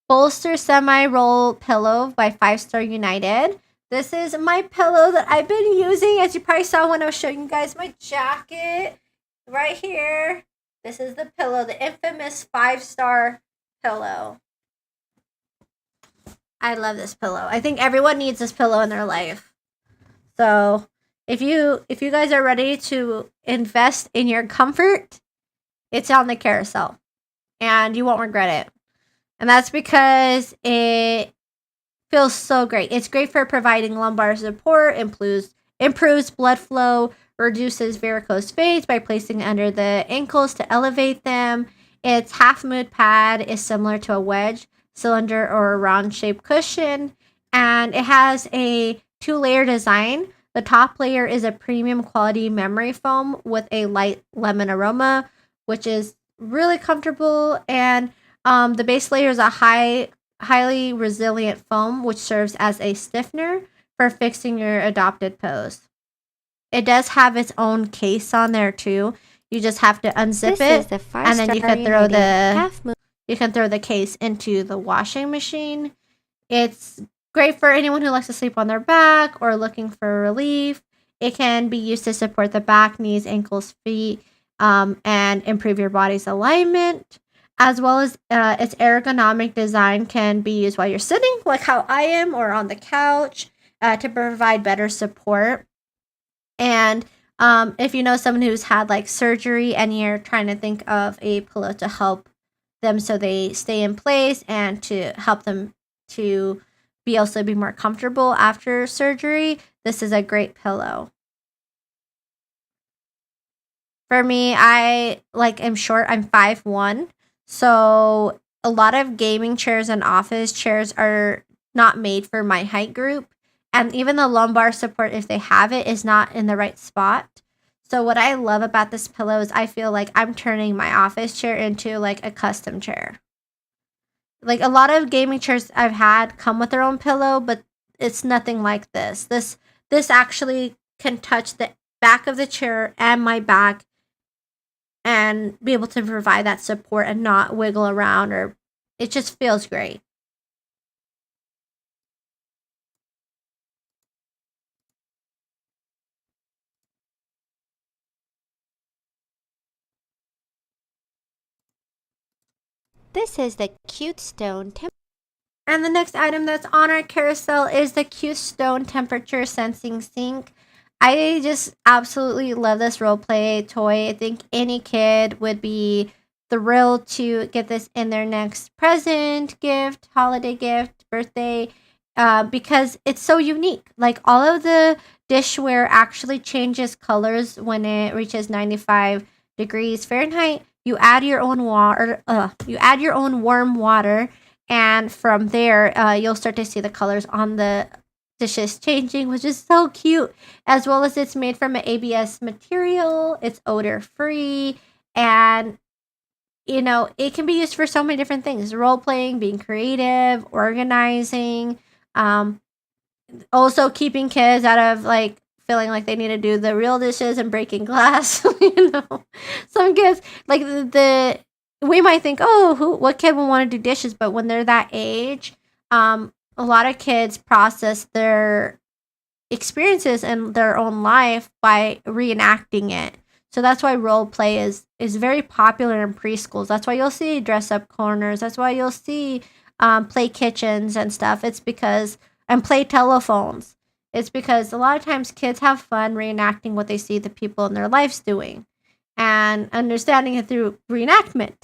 Bolster Semi-Roll Pillow by 5 Star United. This is my pillow that I've been using, as you probably saw when I was showing you guys my jacket. Right here. This is the pillow, the infamous 5-star pillow. I love this pillow. I think everyone needs this pillow in their life. So if you guys are ready to invest in your comfort, it's on the carousel. And you won't regret it. And that's because it feels so great. It's great for providing lumbar support, improves blood flow, reduces varicose veins by placing it under the ankles to elevate them. Its half moon pad is similar to a wedge, cylinder, or a round shaped cushion. And it has a 2-layer design. The top layer is a premium quality memory foam with a light lemon aroma, which is really comfortable. And the base layer is a highly resilient foam, which serves as a stiffener for fixing your adopted pose. It does have its own case on there too. You just have to unzip it, and then you can throw the case into the washing machine. It's great for anyone who likes to sleep on their back or looking for relief. It can be used to support the back, knees, ankles, feet, and improve your body's alignment, as well as its ergonomic design can be used while you're sitting, like how I am, or on the couch, to provide better support. And if you know someone who's had like surgery and you're trying to think of a pillow to help them so they stay in place and to help them to be more comfortable after surgery, this is a great pillow. For me, I am short. I'm 5'1", so a lot of gaming chairs and office chairs are not made for my height group. And even the lumbar support, if they have it, is not in the right spot. So what I love about this pillow is I feel like I'm turning my office chair into like a custom chair. Like a lot of gaming chairs I've had come with their own pillow, but it's nothing like this. This actually can touch the back of the chair and my back and be able to provide that support and not wiggle around, or it just feels great. This is the Cute Stone And the next item that's on our carousel is the Q Stone temperature sensing sink. I just absolutely love this roleplay toy. I think any kid would be thrilled to get this in their next present, gift, holiday gift, birthday, because it's so unique. Like all of the dishware actually changes colors when it reaches 95 degrees Fahrenheit. You add your own water. You add your own warm water, and from there, you'll start to see the colors on the dishes changing, which is so cute. As well as it's made from an ABS material. It's odor free, and it can be used for so many different things: role playing, being creative, organizing. Um, Also keeping kids out of like feeling like they need to do the real dishes and breaking glass. Some kids like the we might think, oh, what kid would want to do dishes? But when they're that age, a lot of kids process their experiences in their own life by reenacting it. So that's why role play is very popular in preschools. That's why you'll see dress up corners. That's why you'll see play kitchens and stuff. It's because and play telephones. It's because a lot of times kids have fun reenacting what they see the people in their lives doing and understanding it through reenactment.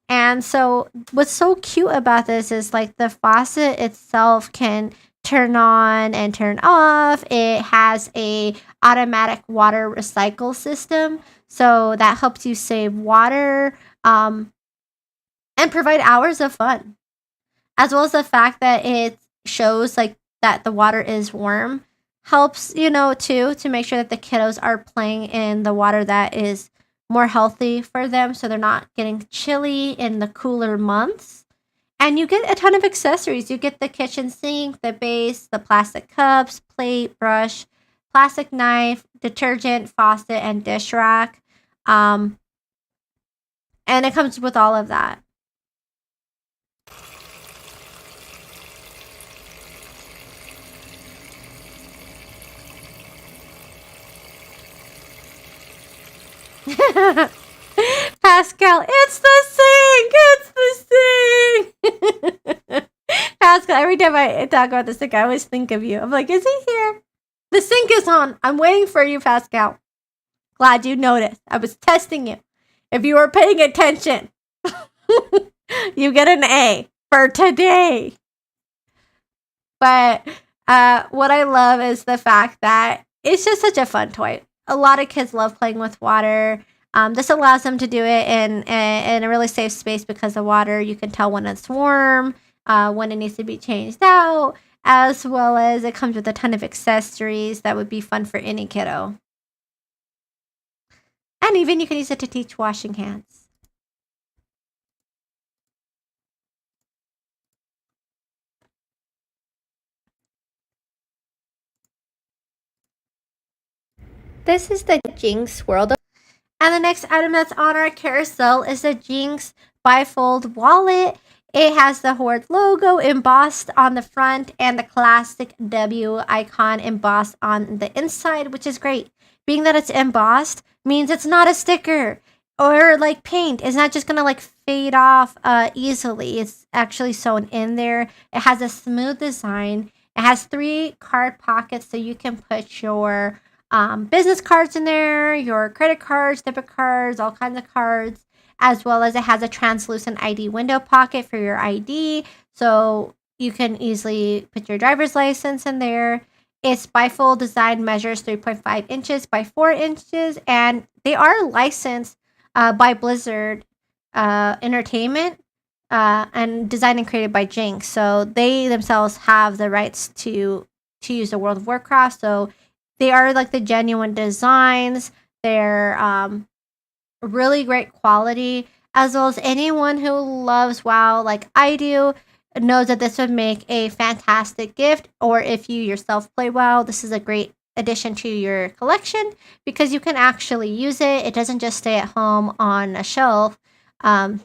And so what's so cute about this is like the faucet itself can turn on and turn off. It has a automatic water recycle system. So that helps you save water and provide hours of fun. As well as the fact that it shows like that the water is warm helps, too, to make sure that the kiddos are playing in the water that is more healthy for them so they're not getting chilly in the cooler months. And you get a ton of accessories. You get the kitchen sink, the base, the plastic cups, plate, brush, plastic knife, detergent, faucet, and dish rack. And it comes with all of that. Pascal, it's the sink! Pascal, every time I talk about the sink, I always think of you. I'm like, is he here? The sink is on. I'm waiting for you, Pascal. Glad you noticed. I was testing you. If you were paying attention, you get an A for today. But what I love is the fact that it's just such a fun toy. A lot of kids love playing with water. This allows them to do it in a really safe space because the water, you can tell when it's warm, when it needs to be changed out, as well as it comes with a ton of accessories that would be fun for any kiddo. And even you can use it to teach washing hands. This is the Jinx World. And the next item that's on our carousel is the Jinx Bifold Wallet. It has the Horde logo embossed on the front and the classic W icon embossed on the inside, which is great. Being that it's embossed means it's not a sticker or like paint. It's not just going to like fade off easily. It's actually sewn in there. It has a smooth design. It has 3 card pockets so you can put your business cards in there, your credit cards, debit cards, all kinds of cards, as well as it has a translucent ID window pocket for your ID, so you can easily put your driver's license in there. Its bifold design measures 3.5 inches by 4 inches, and they are licensed by Blizzard Entertainment and designed and created by Jinx, so they themselves have the rights to use the World of Warcraft, so they are like the genuine designs. They're really great quality, as well as anyone who loves WoW like I do knows that this would make a fantastic gift. Or if you yourself play WoW, this is a great addition to your collection because you can actually use it. It doesn't just stay at home on a shelf to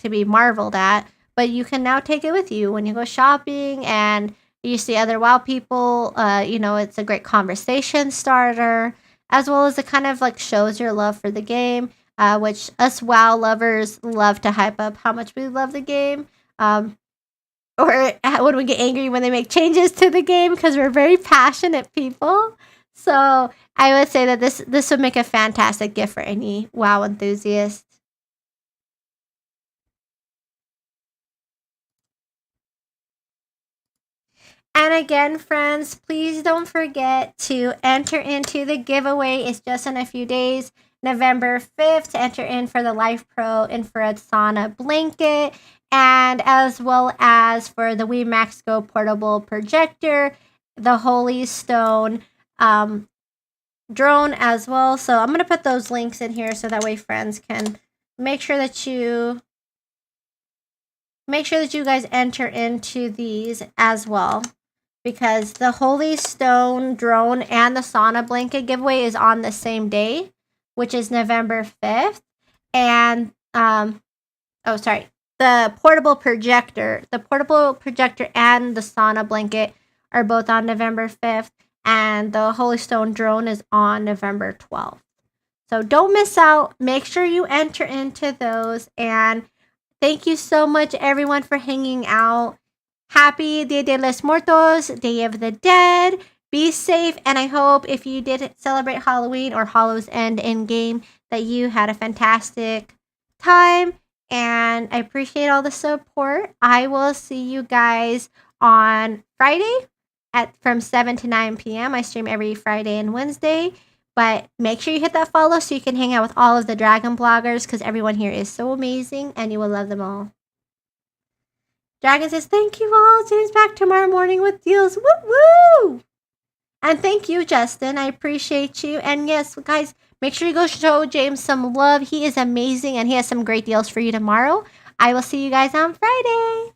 be marveled at, but you can now take it with you when you go shopping and you see other WoW people. It's a great conversation starter, as well as it kind of like shows your love for the game, which us WoW lovers love to hype up how much we love the game. or when we get angry when they make changes to the game, because we're very passionate people. So I would say that this would make a fantastic gift for any WoW enthusiast. And again, friends, please don't forget to enter into the giveaway. It's just in a few days, November 5th, to enter in for the Life Pro Infrared Sauna blanket, and as well as for the Wii Max Go portable projector, the Holy Stone drone as well. So I'm going to put those links in here so that way friends can make sure that you guys enter into these as well, because the Holy Stone drone and the sauna blanket giveaway is on the same day, which is November 5th. And the portable projector and the sauna blanket are both on November 5th, and the Holy Stone drone is on November 12th. So don't miss out. Make sure you enter into those, and thank you so much everyone for hanging out. Happy Dia de los Muertos, Day of the Dead. Be safe, and I hope if you did celebrate Halloween or Hallows End in game that you had a fantastic time, and I appreciate all the support. I will see you guys on Friday from 7 to 9 p.m. I stream every Friday and Wednesday, but make sure you hit that follow so you can hang out with all of the Dragon bloggers, because everyone here is so amazing and you will love them all. Dragon says, thank you all. James back tomorrow morning with deals. Woo woo! And thank you, Justin. I appreciate you. And yes, guys, make sure you go show James some love. He is amazing and he has some great deals for you tomorrow. I will see you guys on Friday.